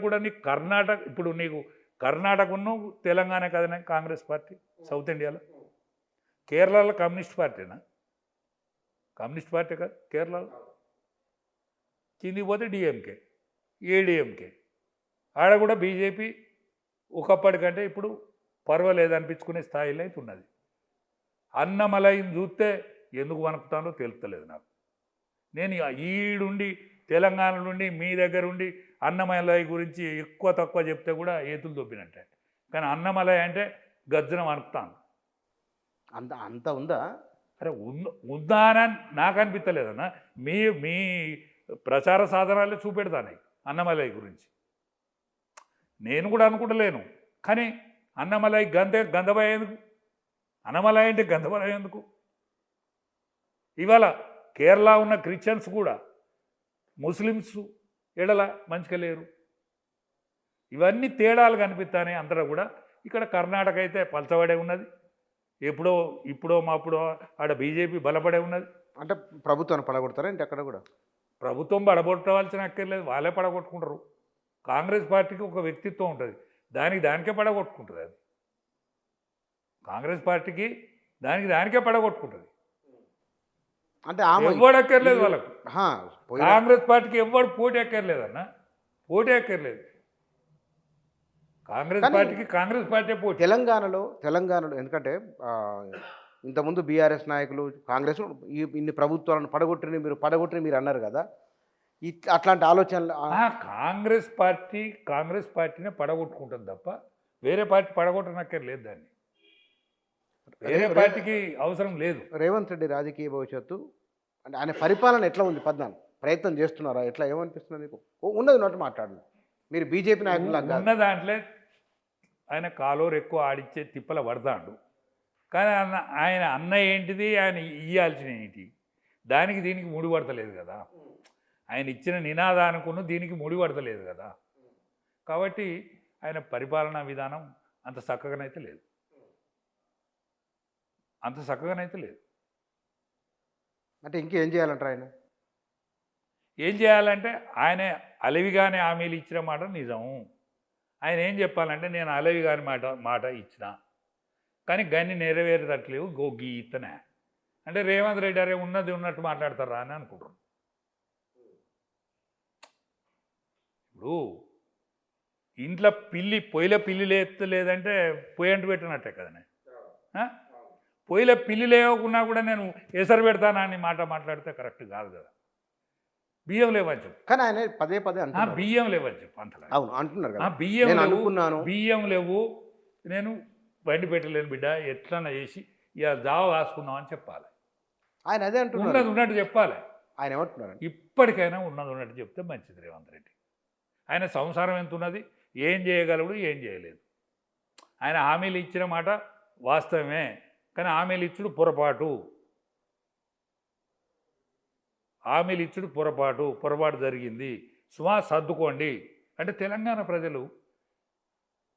కూడా నీకు కర్ణాటక, ఇప్పుడు నీకు కర్ణాటకను తెలంగాణ కదనే కాంగ్రెస్ పార్టీ సౌత్ ఇండియాలో. కేరళలో కమ్యూనిస్ట్ పార్టీనా? కమ్యూనిస్ట్ పార్టీ కదా కేరళలో. కిందికి పోతే డిఎంకే, ఏడిఎంకే. ఆడ కూడా బీజేపీ ఒకప్పటికంటే ఇప్పుడు పర్వాలేదు అనిపించుకునే స్థాయిలో అయితే ఉన్నది. అన్నమలైని చూస్తే ఎందుకు వణుకుతానో తెలుస్తలేదు నాకు. నేను ఈడుండి తెలంగాణ నుండి మీ దగ్గర ఉండి అన్నమలై గురించి ఎక్కువ తక్కువ చెప్తే కూడా ఏతులు దొబ్బినట్టే. కానీ అన్నమలై అంటే గజ్జన వణుకుతాను. అంత ఉందా? అరే ఉందా అని నాకు అనిపించలేదన్న. మీ ప్రచార సాధనాలే చూపెడతాను అన్నమలై గురించి. నేను కూడా అనుకుంటలేను. కానీ అన్నమలై గంధమలై ఎందుకు? అన్నమలై అంటే గంధమలై ఎందుకు? ఇవాళ కేరళ ఉన్న క్రిస్టియన్స్ కూడా ముస్లిమ్స్ ఎడల మంచిగా లేరు. ఇవన్నీ తేడాలు కనిపిస్తాయి అంతటా కూడా. ఇక్కడ కర్ణాటక అయితే పలచబడే ఉన్నది. ఇప్పుడో మాప్పుడో ఆడ బీజేపీ బలపడే ఉన్నది. అంటే ప్రభుత్వాన్ని పడగొడతారా అంటే అక్కడ కూడా? ప్రభుత్వం పడగొట్టవలసిన అక్కర్లేదు, వాళ్ళే పడగొట్టుకుంటారు. కాంగ్రెస్ పార్టీకి ఒక వ్యక్తిత్వం ఉంటుంది, దానికే పడగొట్టుకుంటుంది. అది కాంగ్రెస్ పార్టీకి దానికే పడగొట్టుకుంటుంది. అంటే ఎవడు అక్కర్లేదు వాళ్ళకు. కాంగ్రెస్ పార్టీకి ఎవడు పోటీ అక్కర్లేదన్న, పోటీ అక్కర్లేదు కాంగ్రెస్ పార్టీ పోటీ. తెలంగాణలో ఎందుకంటే ఇంతకుముందు బీఆర్ఎస్ నాయకులు కాంగ్రెస్ ఇన్ని ప్రభుత్వాలను పడగొట్టిన మీరు అన్నారు కదా. అట్లాంటి ఆలోచనలు కాంగ్రెస్ పార్టీనే పడగొట్టుకుంటుంది తప్ప వేరే పార్టీ పడగొట్టనక్కర్లేదు. దాన్ని వేరే పార్టీకి అవసరం లేదు. రేవంత్ రెడ్డి రాజకీయ భవిష్యత్తు అంటే ఆయన పరిపాలన ఎట్లా ఉంది? ప్రయత్నం చేస్తున్నారా? ఎట్లా ఏమనిపిస్తుంది మీకు? ఉన్నది ఉన్నట్టు మాట్లాడు. మీరు బీజేపీ నాయకులు ఉన్న దాంట్లో ఆయన కాలోరు ఎక్కువ ఆడిచ్చే తిప్పల పడతాడు. కానీ ఆయన అన్న ఏంటిది, ఆయన ఇయ్యాల్సిన ఏంటి, దానికి దీనికి ముడిపడతలేదు కదా. ఆయన ఇచ్చిన నినాదానుకున్న దీనికి ముడిపడతలేదు కదా. కాబట్టి ఆయన పరిపాలనా విధానం అంత చక్కగానైతే లేదు. అంటే ఇంకేం చేయాలంటారు ఆయన? ఏం చేయాలంటే ఆయన అలవిగానే హామీలు ఇచ్చిన మాట నిజం. ఆయన ఏం చెప్పాలంటే నేను అలవిగాని మాట ఇచ్చిన కానీ గన్ని నెరవేరేటట్లేవు గీతనే అంటే రేవంత్ రెడ్డి అరే ఉన్నది ఉన్నట్టు మాట్లాడతారా అని అనుకుంటున్నాను. ఇప్పుడు ఇంట్లో పొయ్యిలో పిల్లి లేదంటే పొయ్యంటు పెట్టినట్టే కదనే. పొయ్యిలో పిల్లి లేవకున్నా కూడా నేను ఎసరు పెడతానా అని మాట్లాడితే కరెక్ట్ కాదు కదా. బియ్యం లేవని చెప్పు. కానీ ఆయన పదే బియ్యం లేవని చెప్పు అంతలా. అవును అంటున్నారు కదా. బియ్యం లేవు, నేను బండి పెట్టలేను బిడ్డ, ఎట్లన్నా చేసి ఇక జావ కాసుకుందాం అని చెప్పాలి. ఆయన అదే అంటున్నారు. ఉన్నది ఉన్నట్టు చెప్పాలి. ఆయన ఏమంటున్నారు? ఇప్పటికైనా ఉన్నది ఉన్నట్టు చెప్తే మంచిది రేవంత్ రెడ్డి. ఆయన సంసారం ఎంత ఉన్నది, ఏం చేయగలడు, ఏం చేయలేదు. ఆయన హామీలు ఇచ్చిన మాట వాస్తవమే, కానీ హామీలు ఇచ్చుడు పొరపాటు జరిగింది, సర్దుకోండి అంటే తెలంగాణ ప్రజలు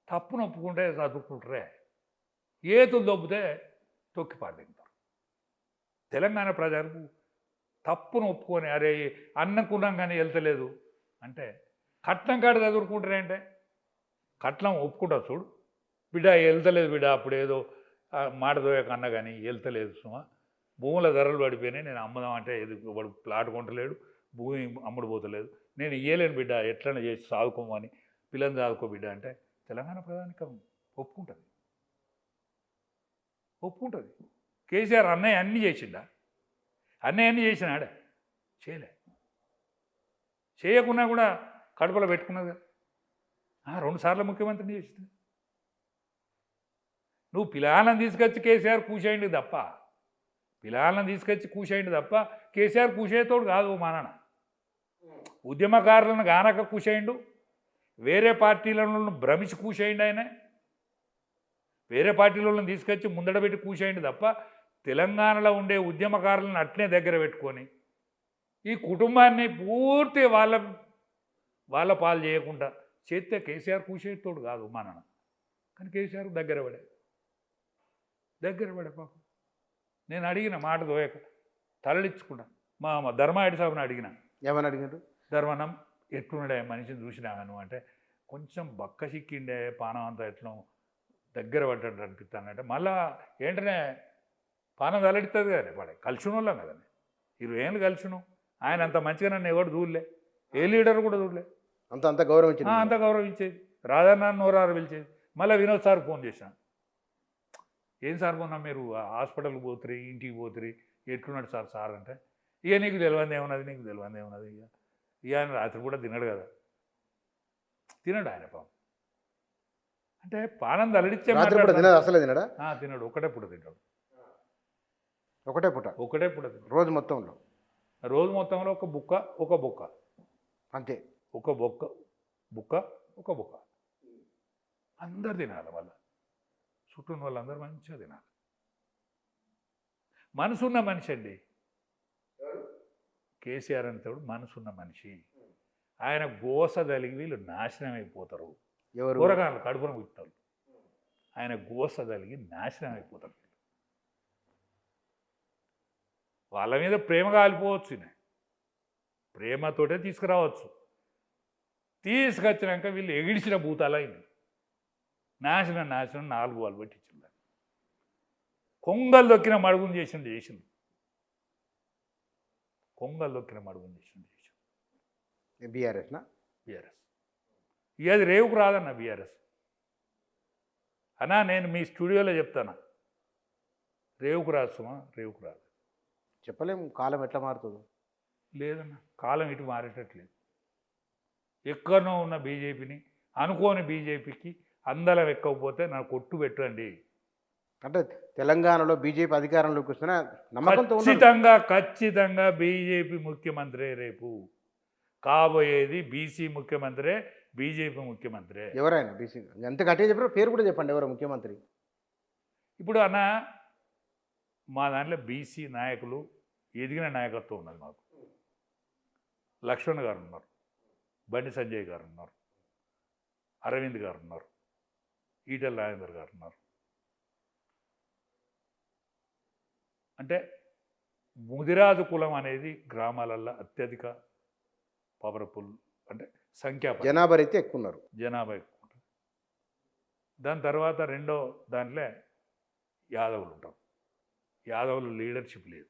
తప్పును ఒప్పుకుంటే సర్దుకుంటారే, ఏతులు దొబ్బితే తొక్కిపాటు తింటారు. తెలంగాణ ప్రజలకు తప్పును ఒప్పుకొని అరే అన్నకున్నాం కానీ వెళ్తలేదు అంటే కట్నం కాడ చదువుకుంటారంటే కట్నం ఒప్పుకుంటారు. చూడు బిడ్డ వెళ్తలేదు బిడ్డ, అప్పుడు ఏదో మాట దోయక అన్న కానీ వెళ్తలేదు సుమా, భూముల ధరలు పడిపోయినాయి, నేను అమ్ముదాం అంటే వాడు ప్లాట్ కొంటలేడు, భూమి అమ్ముడు పోతలేదు, నేను ఇయ్యలేను బిడ్డ, ఎట్లనే చేసి సాదుకోమని పిల్లని సాదుకో బిడ్డ అంటే తెలంగాణ ప్రధానికం ఒప్పుకుంటుంది. కేసీఆర్ అన్నయ్య అన్నీ చేసిండా? అన్నయ్య అన్నీ చేసినాడే? చేయలే. చేయకున్నా కూడా కడుపులో పెట్టుకున్నది కదా. 2 సార్లు ముఖ్యమంత్రిని చేసింది. నువ్వు పిల్లలను తీసుకొచ్చి కేసీఆర్ కూసేయండి తప్ప, కేసీఆర్ కూసేతోడు కాదు. మా నాన్న ఉద్యమకారులను గానక కూసేయండు, వేరే పార్టీలను భ్రమించి కూసేయండి, ఆయన వేరే పార్టీలను తీసుకొచ్చి ముందడ పెట్టి కూసేయండి తప్ప తెలంగాణలో ఉండే ఉద్యమకారులను అట్నే దగ్గర పెట్టుకొని ఈ కుటుంబాన్ని పూర్తి వాళ్ళ పాలు చేయకుండా చేస్తే కేసీఆర్ కూసేతోడు కాదు మా నాన్న. కానీ కేసీఆర్ దగ్గర పడే పాపం. నేను అడిగిన మాట దోయక తలలిచ్చుకున్నా. మా ధర్మాయుడు సాబుని అడిగిన, ఏమని అడిగారు? ధర్మనం ఎట్లున్నాడే మనిషిని చూసినాను అంటే, కొంచెం బక్క సిక్కిండే, పానం అంతా ఎట్లా దగ్గర పడ్డట్టు అనిపిస్తానంటే, మళ్ళా ఏంటనే పానం తలెడుతుంది కదా, వాడే కలిసిన వాళ్ళం కదండి, 20 ఏళ్ళు కలిసిను. ఆయన అంత మంచిగా నన్ను ఎవరు చూడలే, ఏ లీడర్ కూడా చూడలే. అంత గౌరవించింది. అంత గౌరవించేది. రాజన్న నోరారు పిలిచేది. మళ్ళీ వినోద్ సార్ ఫోన్ చేశాను, ఏం సార్ మొన్న మీరు హాస్పిటల్కి పోతురి, ఇంటికి పోతురి, ఎట్లున్నాడు సార్ అంటే, ఇక నీకు తెలియదు ఏమన్నది ఇక ఆయన రాత్రి కూడా తినడు కదా, తినడు ఆయన పాపం. అంటే పానం తలడిచ్చే అసలు తినడా? తినడు, ఒకటే పూట తింటాడు. ఒకటే పూట తినడు. రోజు మొత్తంలో ఒక బొక్క అంతే. ఒక బొక్క అందరు తినాలి. వాళ్ళ చుట్టూ వాళ్ళందరూ మంచిగా తినాలి. మనసున్న మనిషి అండి కేసీఆర్ అంతడు, మనసున్న మనిషి. ఆయన గోస తలిగి వీళ్ళు నాశనం అయిపోతారు. కూరగాయలు కడుపున పుట్టారు, ఆయన గోస తలిగి నాశనం అయిపోతారు. వాళ్ళ మీద ప్రేమ కాలిపోవచ్చు, ప్రేమతోటే తీసుకురావచ్చు. తీసుకొచ్చినాక వీళ్ళు ఎగిడిచిన భూతాలైంది. నాశనం 4 వాళ్ళు పెట్టించింది. కొంగలు దొక్కిన మడుగుని చేసింది. బీఆర్ఎస్. ఇక అది రేవుకు రాదన్న బీఆర్ఎస్ అన్నా. నేను మీ స్టూడియోలో చెప్తాను, రేవుకు రాదు సుమా, రేవుకు రాదు. చెప్పలేము, కాలం ఎట్లా మారుతుందో. లేదన్న, కాలం ఇటు మారేటట్లేదు. ఎక్కడనో ఉన్న బీజేపీని అనుకోని బీజేపీకి అందలం ఎక్కకపోతే నాకు కొట్టు పెట్టండి. అంటే తెలంగాణలో బీజేపీ అధికారంలోకి వస్తున్న నమ్మకంతో ఖచ్చితంగా బీజేపీ ముఖ్యమంత్రి రేపు కాబోయేది. బీసీ ముఖ్యమంత్రి, బీజేపీ ముఖ్యమంత్రి. ఎవరైనా బీసీ ఎంత గట్టిగా చెప్పారు, పేరు కూడా చెప్పండి, ఎవరు ముఖ్యమంత్రి? ఇప్పుడు అన్న మా దాంట్లో బీసీ నాయకులు ఎదిగిన నాయకత్వం ఉన్నది మాకు. లక్ష్మణ్ గారు ఉన్నారు, బండి సంజయ్ గారు ఉన్నారు, అరవింద్ గారు ఉన్నారు, ఈటెల రాజేందర్ గారు ఉన్నారు. అంటే ముదిరాజు కులం అనేది గ్రామాలల్లో అత్యధిక పవర్ఫుల్, అంటే జనాభా అయితే ఎక్కువ ఉన్నారు. జనాభా ఎక్కువ ఉంటుంది. దాని తర్వాత రెండో దాంట్లో యాదవులు ఉంటారు. యాదవులు లీడర్షిప్ లేదు.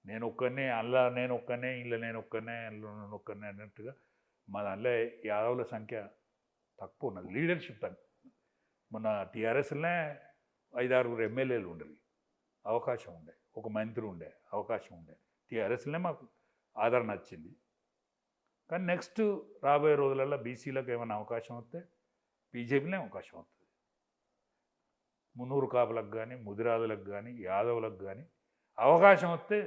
నేను ఒక్కనే అల్లా, నేను ఒక్కనే ఇళ్ళ, నేను ఒక్కనే అన్నట్టుగా మా దాంట్లో యాదవుల సంఖ్య తక్కువ ఉన్నది. లీడర్షిప్ అని మొన్న టీఆర్ఎస్లోనే 5-6 ఎమ్మెల్యేలు ఉండేవి, అవకాశం ఉండే, ఒక మంత్రి ఉండే, అవకాశం ఉండే. టీఆర్ఎస్లోనే మాకు ఆదరణ వచ్చింది. కానీ నెక్స్ట్ రాబోయే రోజులలో బీసీలకు ఏమైనా అవకాశం వస్తే బీజేపీలోనే అవకాశం వస్తుంది. మున్నూరు కాపులకు కానీ, ముదిరాజులకు కానీ, యాదవులకు కానీ అవకాశం వస్తే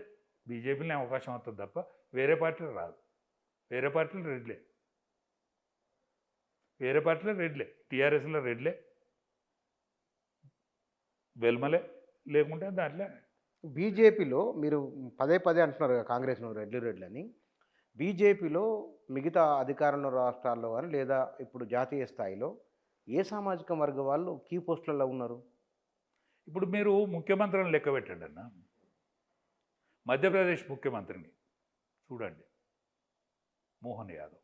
బీజేపీలోనే అవకాశం వస్తుంది తప్ప వేరే పార్టీలు రాదు. వేరే పార్టీలు రెడ్లే, టీఆర్ఎస్లో రెడ్లే, వెల్మలే, లేకుంటే దాంట్లో. బీజేపీలో మీరు పదే అంటున్నారు కదా, కాంగ్రెస్ రెడ్లు అని. బీజేపీలో మిగతా అధికారంలో రాష్ట్రాల్లో కానీ లేదా ఇప్పుడు జాతీయ స్థాయిలో ఏ సామాజిక వర్గ వాళ్ళు కీ పోస్టులలో ఉన్నారు? ఇప్పుడు మీరు ముఖ్యమంత్రిని లెక్క పెట్టండి అన్న. మధ్యప్రదేశ్ ముఖ్యమంత్రిని చూడండి, మోహన్ యాదవ్.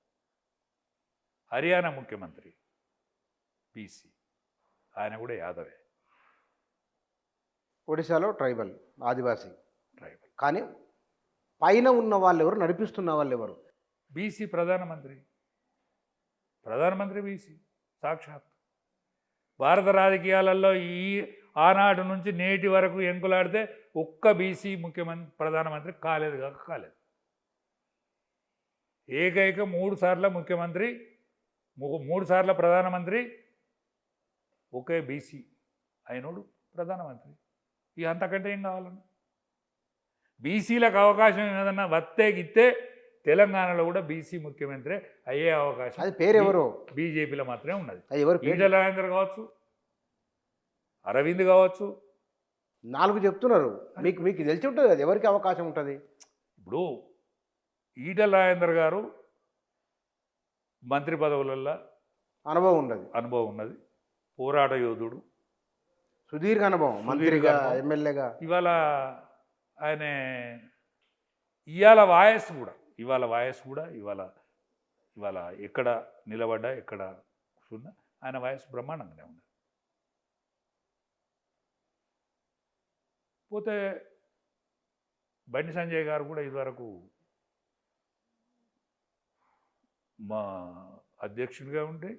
హర్యానా ముఖ్యమంత్రి బీసీ, ఆయన కూడా యాదవే. ఒడిశాలో ట్రైబల్ ఆదివాసీ. ట్రైబల్. కానీ పైన ఉన్న వాళ్ళు ఎవరు, నడిపిస్తున్న వాళ్ళు ఎవరు? బీసీ ప్రధానమంత్రి బీసీ సాక్షాత్. భారత రాజకీయాలలో ఆనాటి నుంచి నేటి వరకు ఎంకులాడితే ఒక్క బీసీ ప్రధానమంత్రి కాలేదు. ఏకైక 3 సార్ల ముఖ్యమంత్రి, 3 సార్ల ప్రధానమంత్రి ఒకే బీసీ అయినోడు ప్రధానమంత్రి. ఇక అంతకంటే ఏం కావాలన్నా? బీసీలకు అవకాశం ఏదన్నా వస్తే గిస్తే తెలంగాణలో కూడా బీసీ ముఖ్యమంత్రి అయ్యే అవకాశం అది పేరు ఎవరు? బీజేపీలో మాత్రమే ఉన్నది. అది ఎవరు? ఈటెల రాజేందర్ కావచ్చు, అరవింద్ కావచ్చు. 4 చెప్తున్నారు. మీకు తెలిసి ఉంటుంది కదా ఎవరికి అవకాశం ఉంటుంది. ఇప్పుడు ఈటెల రాజేందర్ గారు మంత్రి పదవులలో అనుభవం ఉన్నది. పోరాట యోధుడు, సుదీర్ఘ అనుభవం, మంత్రిగా, ఎమ్మెల్యేగా. ఇవాళ ఆయన ఇవాళ వాయస్ కూడా ఇవాళ ఎక్కడ నిలబడ్డా ఎక్కడ కూర్చున్నా ఆయన వాయస్ బ్రహ్మాండంగానే ఉంది. పోతే బండి సంజయ్ గారు కూడా ఇదివరకు మా అధ్యక్షుడిగా ఉంటే,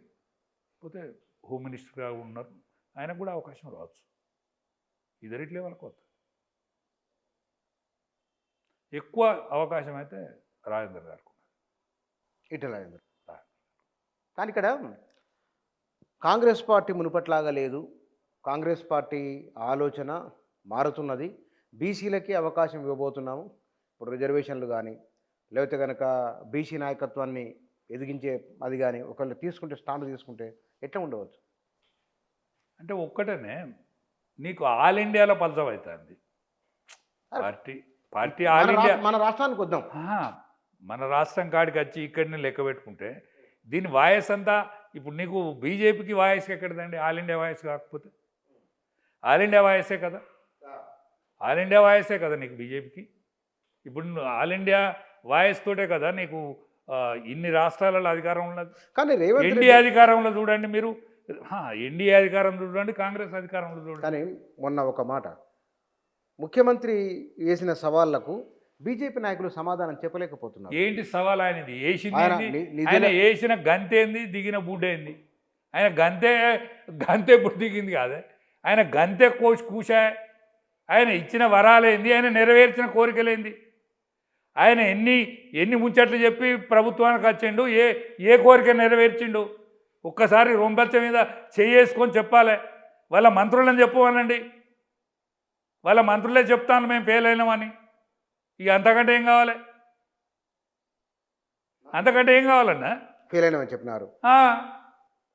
పోతే హోమ్ మినిస్టర్గా ఉన్నారు. ఆయనకు కూడా అవకాశం రావచ్చు. ఇద్దరిట్లే వాళ్ళకు వస్తుంది. ఎక్కువ అవకాశం అయితే రాజేందర్ గారికి, ఈటెల రాజేందర్. కానీ ఇక్కడ కాంగ్రెస్ పార్టీ మునుపట్లాగా లేదు. కాంగ్రెస్ పార్టీ ఆలోచన మారుతున్నది. బీసీలకి అవకాశం ఇవ్వబోతున్నాము. ఇప్పుడు రిజర్వేషన్లు కానీ, లేకపోతే కనుక బీసీ నాయకత్వాన్ని ఎదిగించే అది కానీ ఒకళ్ళు స్టాండ్ తీసుకుంటే ఎట్లా ఉండవచ్చు? అంటే ఒక్కటనే నీకు ఆల్ ఇండియాలో పల్సవ్ అవుతుంది పార్టీ ఆల్ ఇండియా. మన రాష్ట్రానికి వద్దాం. మన రాష్ట్రం కాడికి వచ్చి ఇక్కడిని లెక్క పెట్టుకుంటే దీని వాయస్ అంతా ఇప్పుడు నీకు బీజేపీకి వాయస్ ఎక్కడదండి? ఆల్ ఇండియా వాయస్ కాకపోతే ఆల్ ఇండియా వాయసే కదా. ఆల్ ఇండియా వాయసే కదా నీకు బీజేపీకి. ఇప్పుడు ఆల్ ఇండియా వాయస్ తోటే కదా నీకు ఇన్ని రాష్ట్రాలలో అధికారం ఉన్నది. కానీ ఎన్డీఏ అధికారంలో చూడండి మీరు, ఎన్డీఏ అధికారం చూడండి, కాంగ్రెస్ అధికారంలో చూడండి. కానీ మొన్న ఒక మాట, ముఖ్యమంత్రి వేసిన సవాళ్లకు బీజేపీ నాయకులు సమాధానం చెప్పలేకపోతున్నారు. ఏంటి సవాల్? ఆయనది ఆయన వేసిన గంతేంది, దిగిన బుడ్డేంది? ఆయన గంతే ఇప్పుడు దిగింది కాదే, ఆయన గంతే కూసా. ఆయన ఇచ్చిన వరాలేంది, ఆయన నెరవేర్చిన కోరికలేంది? ఆయన ఎన్ని ముచ్చట్లు చెప్పి ప్రభుత్వానికి వచ్చిండు, ఏ కోరిక నెరవేర్చిండు? ఒక్కసారి రొంబెచ్చ మీద చేసుకొని చెప్పాలి. వాళ్ళ మంత్రులను చెప్పవాలండి, వాళ్ళ మంత్రులే చెప్తాను మేము ఫెయిల్ అయినామని. ఇక అంతకంటే ఏం కావాలి? అంతకంటే ఏం కావాలన్నా? ఫెయిల్ అయినామని చెప్పినారు.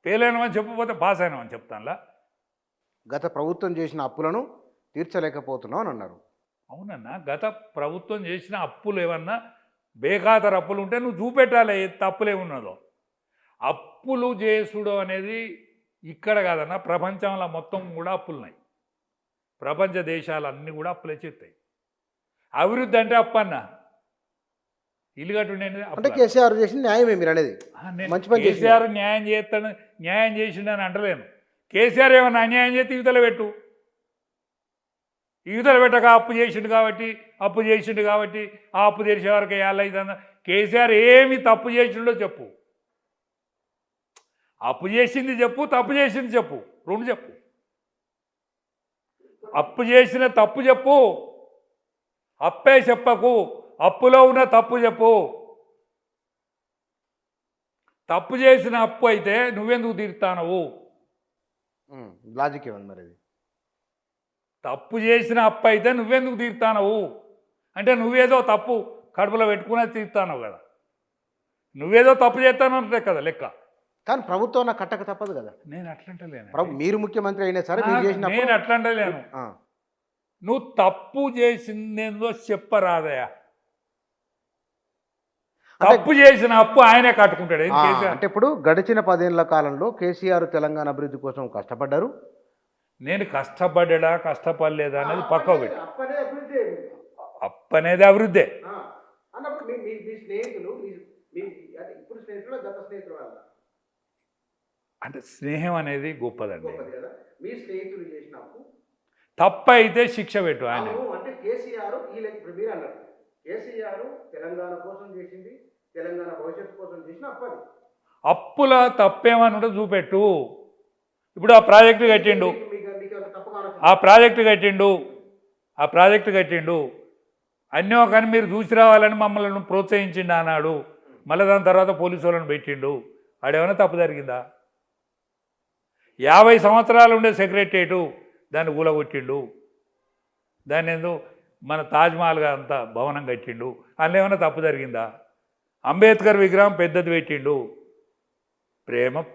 ఫెయిల్ అయినామని చెప్పకపోతే పాస్ అయినామని చెప్తానులా. గత ప్రభుత్వం చేసిన అప్పులను తీర్చలేకపోతున్నాం అని అన్నారు. అవునన్నా, గత ప్రభుత్వం చేసిన అప్పులు ఏమన్నా బేఖాతరు అప్పులు ఉంటే నువ్వు చూపెట్టాలి తప్పులు ఏమున్నదో. అప్పులు చేసుడు అనేది ఇక్కడ కాదన్నా, ప్రపంచంలో మొత్తం కూడా అప్పులున్నాయి. ప్రపంచ దేశాలన్నీ కూడా అప్పులే చేస్తాయి. అభివృద్ధి అంటే అప్పు అన్న. ఇల్లు కట్టుండేది అంటే కేసీఆర్ చేసిన న్యాయమే మీరు అనేది. మంచి పని. కేసీఆర్ న్యాయం చేసిండని అంటలేను. కేసీఆర్ ఏమన్నా అన్యాయం చేస్తే యువతలు పెట్టక అప్పు చేసిండు కాబట్టి ఆ అప్పు తెరిచే వరకు ఏళ్ళైతుందా? కేసీఆర్ ఏమి తప్పు చేసిండో చెప్పు. అప్పు చేసింది చెప్పు, తప్పు చేసింది చెప్పు, రెండు చెప్పు. అప్పు చేసిన తప్పు చెప్పు, అప్పే చెప్పకు. అప్పులో ఉన్న తప్పు చెప్పు. తప్పు చేసిన అప్పు అయితే నువ్వెందుకు తీరుతానవు? లాజిక్ ఏమన్నా మరి? తప్పు చేసిన అప్పు అయితే నువ్వెందుకు తీరుతానవు అంటే నువ్వేదో తప్పు కడుపులో పెట్టుకునే తీరుతానవు కదా. నువ్వేదో తప్పు చేస్తాను అంటే కదా లెక్క. కానీ ప్రభుత్వం కట్టక తప్పదు కదా. నేను అట్లంటలేను. మీరు ముఖ్యమంత్రి అయినా సరే నేను అట్లంటలేను. నువ్వు తప్పు చేసిందేందో చెప్పరాదయా. తప్పు చేసిన అప్పు ఆయనే కట్టుకుంటాడు. అంటే ఇప్పుడు గడిచిన 10 ఏళ్ల కాలంలో కేసీఆర్ తెలంగాణ అభివృద్ధి కోసం కష్టపడ్డారు. నేను కష్టపడలేదా అనేది పక్కకు పెట్టి, అప్పు అనేది అభివృద్ధే. అంటే స్నేహం అనేది గొప్పదండి. తప్ప అయితే శిక్ష పెట్టు ఆయన. అంటే కేసీఆర్ ఇప్పుడు మీరు అన్నారు కేసీఆర్ తెలంగాణ కోసం చేసింది, తెలంగాణ భవిష్యత్తు కోసం చేసిన అప్పది. అప్పుల తప్పేమని ఉంటే చూపెట్టు. ఇప్పుడు ఆ ప్రాజెక్టు కట్టిండు, ఆ ప్రాజెక్టు కట్టిండు అన్నీ కానీ మీరు చూసి రావాలని మమ్మల్ని ప్రోత్సహించిండు అన్నాడు. మళ్ళీ దాని తర్వాత పోలీసు వాళ్ళని పెట్టిండు. ఆడేమైనా తప్పు జరిగిందా? 50 సంవత్సరాలు ఉండే సెక్రటరియటు దాన్ని కూలగొట్టిండు. దాన్ని ఎందుకు మన తాజ్మహల్గా అంత భవనం కట్టిండు. అందులో ఏమైనా తప్పు జరిగిందా? అంబేద్కర్ విగ్రహం పెద్దది పెట్టిండు.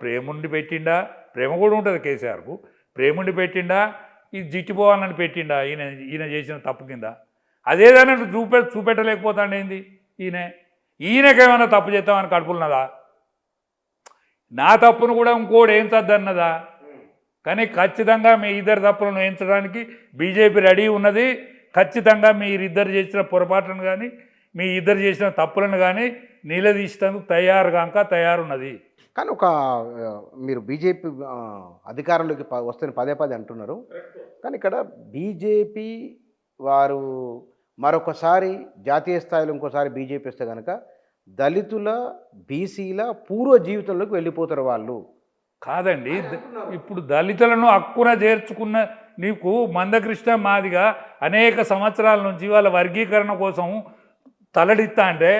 ప్రేముండి పెట్టిండా? ప్రేమ కూడా ఉంటుంది కేసీఆర్కు. ప్రేముండి పెట్టిండా? ఇది జిట్టిపోవాలని పెట్టిండా? ఈయన చేసిన తప్పు కింద అదేదైనా చూపెట్టలేకపోతాడు ఏంది ఈయనకేమైనా తప్పు చేస్తామని కడుపులున్నదా? నా తప్పును కూడా ఇంకోటి ఏం చద్దన్నదా? కానీ ఖచ్చితంగా మీ ఇద్దరు తప్పులను ఎంచడానికి బీజేపీ రెడీ ఉన్నది. ఖచ్చితంగా మీరిద్దరు చేసిన పొరపాట్లను కానీ మీ ఇద్దరు చేసిన తప్పులను కానీ నిలదీసేందుకు తయారున్నది. కానీ మీరు బీజేపీ అధికారంలోకి వస్తే పదే అంటున్నారు. కానీ ఇక్కడ బీజేపీ వారు మరొకసారి జాతీయ స్థాయిలో ఇంకోసారి బీజేపీ వస్తే కనుక దళితుల బీసీల పూర్వ జీవితంలోకి వెళ్ళిపోతారు వాళ్ళు. కాదండి, ఇప్పుడు దళితులను హక్కున చేర్చుకున్న నీకు మందకృష్ణ మాదిగా అనేక సంవత్సరాల నుంచి వాళ్ళ వర్గీకరణ కోసం తలడిస్తా అంటే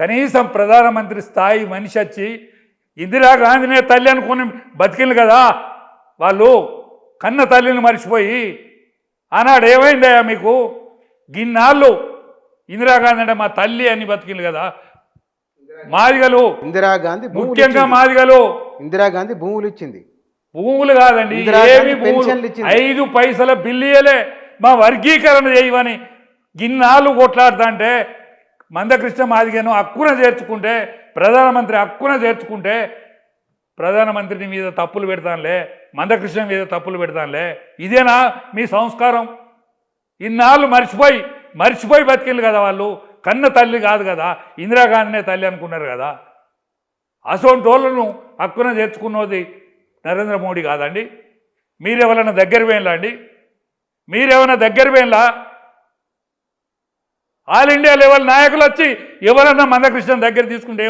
కనీసం ప్రధానమంత్రి స్థాయి మనిషి వచ్చి ఇందిరాగాంధీనే తల్లి అనుకుని బతికింది కదా వాళ్ళు. కన్న తల్లిని మర్చిపోయి ఆనాడు ఏమైందయ్యా మీకు? గిన్నాళ్ళు ఇందిరాగాంధీ అంటే మా తల్లి అని బతికింది కదా. మాదిగలు ఇందిరాగాంధీ ముఖ్యంగా మాదిగలు ఇందిరాగాంధీ భూములు ఇచ్చింది. భూములు కాదండి, ఏమి భూములు 5 పైసల బిల్లియలే మా వర్గీకరణ చేయవని గిన్నాళ్ళు కొట్లాడుతా అంటే మందకృష్ణ మాదిగను హక్కున చేర్చుకుంటే ప్రధానమంత్రి హక్కున చేర్చుకుంటే ప్రధానమంత్రిని మీద తప్పులు పెడతానులే, మందకృష్ణ మీద తప్పులు పెడతానులే. ఇదేనా మీ సంస్కారం? ఇన్నాళ్ళు మర్చిపోయి బతికిళ్ళు కదా వాళ్ళు. కన్న తల్లి కాదు కదా, ఇందిరాగాంధీనే తల్లి అనుకున్నారు కదా. అసోంటి వాళ్ళను హక్కున చేర్చుకున్నది నరేంద్ర మోడీ కాదండి. మీరెవరైనా దగ్గర పోయినలా అండి? మీరేమైనా దగ్గర పోయినలా? ఆల్ ఇండియా లెవెల్ నాయకులు వచ్చి ఎవరన్నా మందకృష్ణ దగ్గర తీసుకుంటే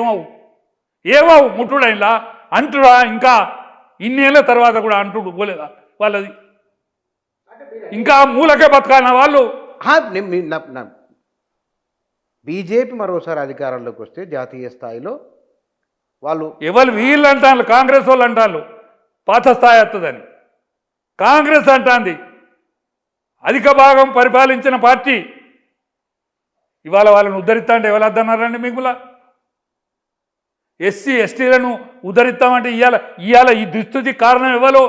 ఏమవు ముట్టుడైనా అంటుడా? ఇంకా ఇన్నేళ్ళ తర్వాత కూడా అంటుడు పోలేదా వాళ్ళది? ఇంకా మూలకే బతకాలన్న వాళ్ళు. బీజేపీ మరోసారి అధికారంలోకి వస్తే జాతీయ స్థాయిలో వాళ్ళు వీళ్ళు అంటారు, కాంగ్రెస్ వాళ్ళు అంటారు పాత స్థాయి వస్తుందని. కాంగ్రెస్ అంటాంది అధిక భాగం పరిపాలించిన పార్టీ. ఇవాళ వాళ్ళని ఉద్ధరిస్తా అంటే ఎవరు అద్దన్నారండి? మిగుల ఎస్సీ ఎస్టీలను ఉద్ధరిస్తామంటే ఇవాళ ఈ దుస్థితి కారణం ఎవరు?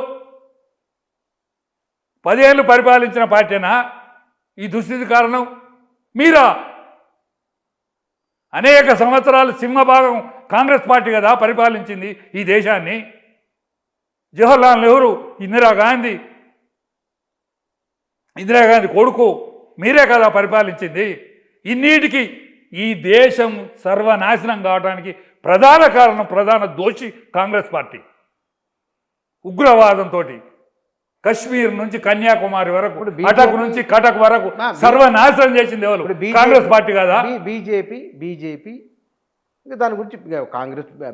10 ఏళ్ళు పరిపాలించిన పార్టీనా ఈ దుస్థితి కారణం? మీరా? అనేక సంవత్సరాలు సింహభాగం కాంగ్రెస్ పార్టీ కదా పరిపాలించింది ఈ దేశాన్ని. జవహర్లాల్ నెహ్రూ, ఇందిరాగాంధీ కొడుకు మీరే కదా పరిపాలించింది. ఇన్నిటికీ ఈ దేశం సర్వనాశనం కావడానికి ప్రధాన కారణం, ప్రధాన దోషి కాంగ్రెస్ పార్టీ. ఉగ్రవాదంతో కశ్మీర్ నుంచి కన్యాకుమారి వరకు, అటక్ నుంచి కటక్ వరకు సర్వనాశనం చేసింది ఎవరు? కాంగ్రెస్ పార్టీ కదా. బీజేపీ దాని గురించి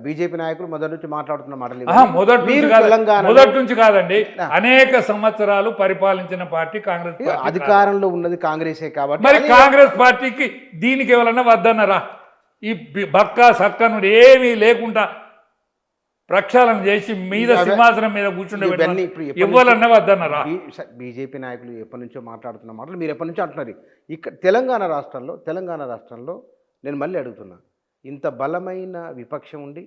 బీజేపీ నాయకులు మొదటి నుంచి మాట్లాడుతున్న మాటలు మొదటి నుంచి కాదండి, అనేక సంవత్సరాలు పరిపాలించిన పార్టీ కాంగ్రెస్ పార్టీ. అధికారంలో ఉన్నది కాంగ్రెసే కాబట్టి మరి కాంగ్రెస్ పార్టీకి దీనికి ఎవరన్నా వద్దన్నారా? ఈ బక్క సక్క నుండి ఏమీ లేకుండా ప్రక్షాళన చేసి మీద సింహాసనం మీద కూర్చుండే ఇవ్వాలన్నా వద్దన్నారా? బీజేపీ నాయకులు ఎప్పటి నుంచో మాట్లాడుతున్న మాటలు మీరు ఎప్పటి నుంచో అంటున్నారు. ఇక్కడ తెలంగాణ రాష్ట్రంలో నేను మళ్ళీ అడుగుతున్నా, ఇంత బలమైన విపక్షం ఉండి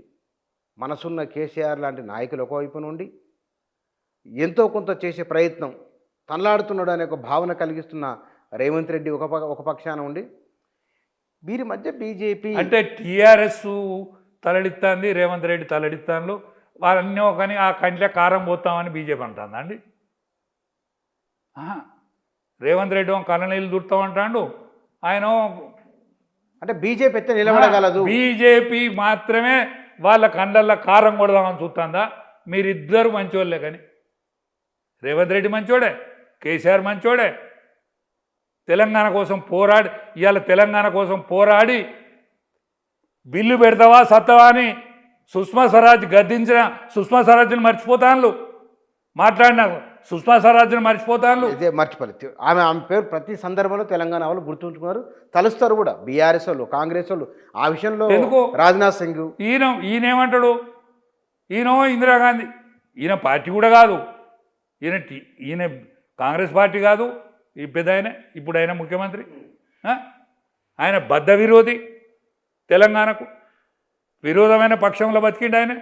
మనసున్న కేసీఆర్ లాంటి నాయకులు ఒకవైపు నుండి ఎంతో కొంత చేసే ప్రయత్నం తనలాడుతున్నాడు అనే ఒక భావన కలిగిస్తున్న రేవంత్ రెడ్డి ఒక పక్షాన ఉండి వీరి మధ్య బీజేపీ అంటే టీఆర్ఎస్ తలడిస్తాంది, రేవంత్ రెడ్డి తలడిస్తాను వాళ్ళన్నీ కానీ ఆ కంట్లో కారం పోతామని బీజేపీ అంటుందండి. రేవంత్ రెడ్డి కళ్ళ నీళ్ళు దుడతామంటాడు, ఆయన అంటే బీజేపీ అయితే నిలబడగలదు. బీజేపీ మాత్రమే వాళ్ళ కండల్లో కారం కొడదామని చూస్తుందా? మీరిద్దరు మంచోళ్ళే. కానీ రేవంత్ రెడ్డి మంచోడే, కేసీఆర్ మంచోడే. తెలంగాణ కోసం పోరాడి ఇవాళ తెలంగాణ కోసం పోరాడి బిల్లు పెడతావా సత్తవా అని సుష్మా స్వరాజ్ గద్దించిన సుష్మా స్వరాజ్ని మర్చిపోతాను మాట్లాడిన సుష్మా స్వరాజ్ని మర్చిపోతాను. ఇదే మర్చిపోలేదు. ఆమె పేరు ప్రతి సందర్భంలో తెలంగాణ వాళ్ళు గుర్తుంచుకున్నారు, తలుస్తారు కూడా. బీఆర్ఎస్ వాళ్ళు, కాంగ్రెస్ వాళ్ళు ఆ విషయంలో ఎందుకు? రాజ్నాథ్ సింగ్ ఈయనేమంటాడు? ఈయన ఇందిరాగాంధీ, ఈయన పార్టీ కూడా కాదు, ఈయన కాంగ్రెస్ పార్టీ కాదు, ఈ పెద్ద ఆయన ఇప్పుడు ఆయన ముఖ్యమంత్రి. ఆయన బద్ధ విరోధి, తెలంగాణకు విరోధమైన పక్షంలో బతికిండు ఆయన.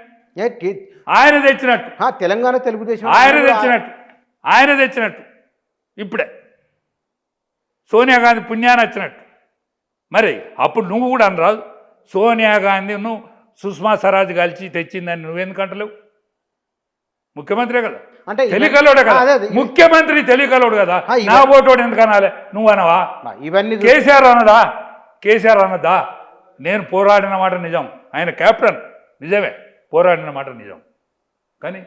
ఆయన తెచ్చినట్టు తెలంగాణ తెలుగుదేశం ఆయన తెచ్చినట్టు ఇప్పుడే సోనియా గాంధీ పుణ్యాన్ని వచ్చినట్టు. మరి అప్పుడు నువ్వు కూడా అనరాదు, సోనియా గాంధీ నువ్వు సుష్మా స్వరాజ్ కలిసి తెచ్చిందని నువ్వెందుకంటలేవు? ముఖ్యమంత్రే కదా, అంటే తెలియకలోడే కదా, ముఖ్యమంత్రి తెలియకలోడు కదా, నా ఓటోడు ఎందుకు అనాలి? నువ్వు అనవా? ఇవన్నీ కేసీఆర్ అన్నదా నేను పోరాడిన మాట నిజం, ఆయన కెప్టెన్ నిజమే, పోరాడిన మాట నిజం. కానీ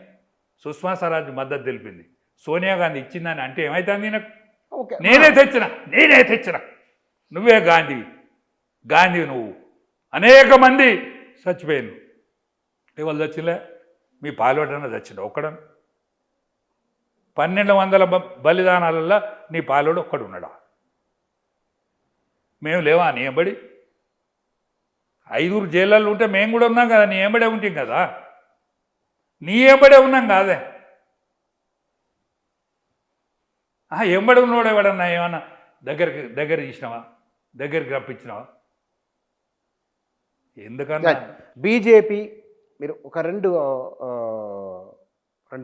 సుష్మా స్వరాజ్ మద్దతు తెలిపింది, సోనియా గాంధీ ఇచ్చిందని అంటే ఏమైతుంది? నాకు నేనే తెచ్చిన నువ్వే గాంధీ నువ్వు. అనేక మంది చచ్చిపోయాను, ఇవాళ చచ్చిలే, మీ పాల్గొడన చచ్చిండు ఒక్కడను. 1200 బలిదానాలలో నీ పాలోడు ఒక్కడు ఉన్నాడా? మేము లేవా నీ ఎంబడి? 5 జైళ్ళల్లో ఉంటే మేము కూడా ఉన్నాం కదా, నీ ఎంబడే ఉంటాం కదా, నీ ఎంబడే ఉన్నాం కాదే. ఎంబడి ఉన్నోడు ఎవడన్నా ఏమన్నా దగ్గర తీసినావా, దగ్గరికి రప్పించినావా? ఎందుకన్నా బీజేపీ మీరు ఒక రెండు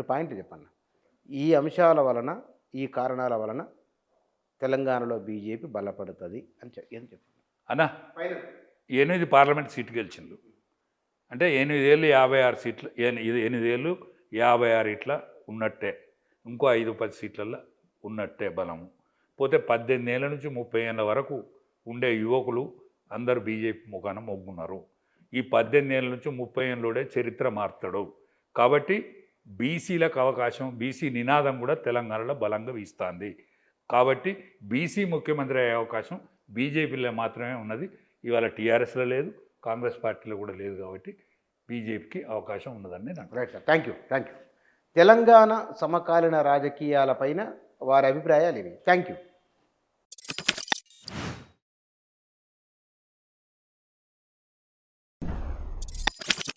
పాయింట్లు చెప్పండి. ఈ అంశాల వలన, ఈ కారణాల వలన తెలంగాణలో బీజేపీ బలపడుతుంది అని చెప్పండి అన్నా. 8 పార్లమెంట్ సీట్లు గెలిచిండు అంటే 8 ఏళ్ళు 56 సీట్లు, 8 ఏళ్ళు 56 ఇట్లా ఉన్నట్టే, ఇంకో 5-10 సీట్లలో ఉన్నట్టే బలము. పోతే 18 ఏళ్ళ నుంచి 30 ఏళ్ళ వరకు ఉండే యువకులు అందరూ బీజేపీ ముఖాన మొగ్గున్నారు. ఈ 18 ఏళ్ళ నుంచి 30 ఏళ్ళలోడే చరిత్ర మారుతాడు. కాబట్టి బీసీలకు అవకాశం, బీసీ నినాదం కూడా తెలంగాణలో బలంగా వీస్తుంది. కాబట్టి బీసీ ముఖ్యమంత్రి అయ్యే అవకాశం బీజేపీలో మాత్రమే ఉన్నది. ఇవాళ టీఆర్ఎస్లో లేదు, కాంగ్రెస్ పార్టీలో కూడా లేదు. కాబట్టి బీజేపీకి అవకాశం ఉన్నదని నేను right sir, thank you. Telangana సమకాలీన రాజకీయాలపైన వారి అభిప్రాయాలు ఇవి. Thank you.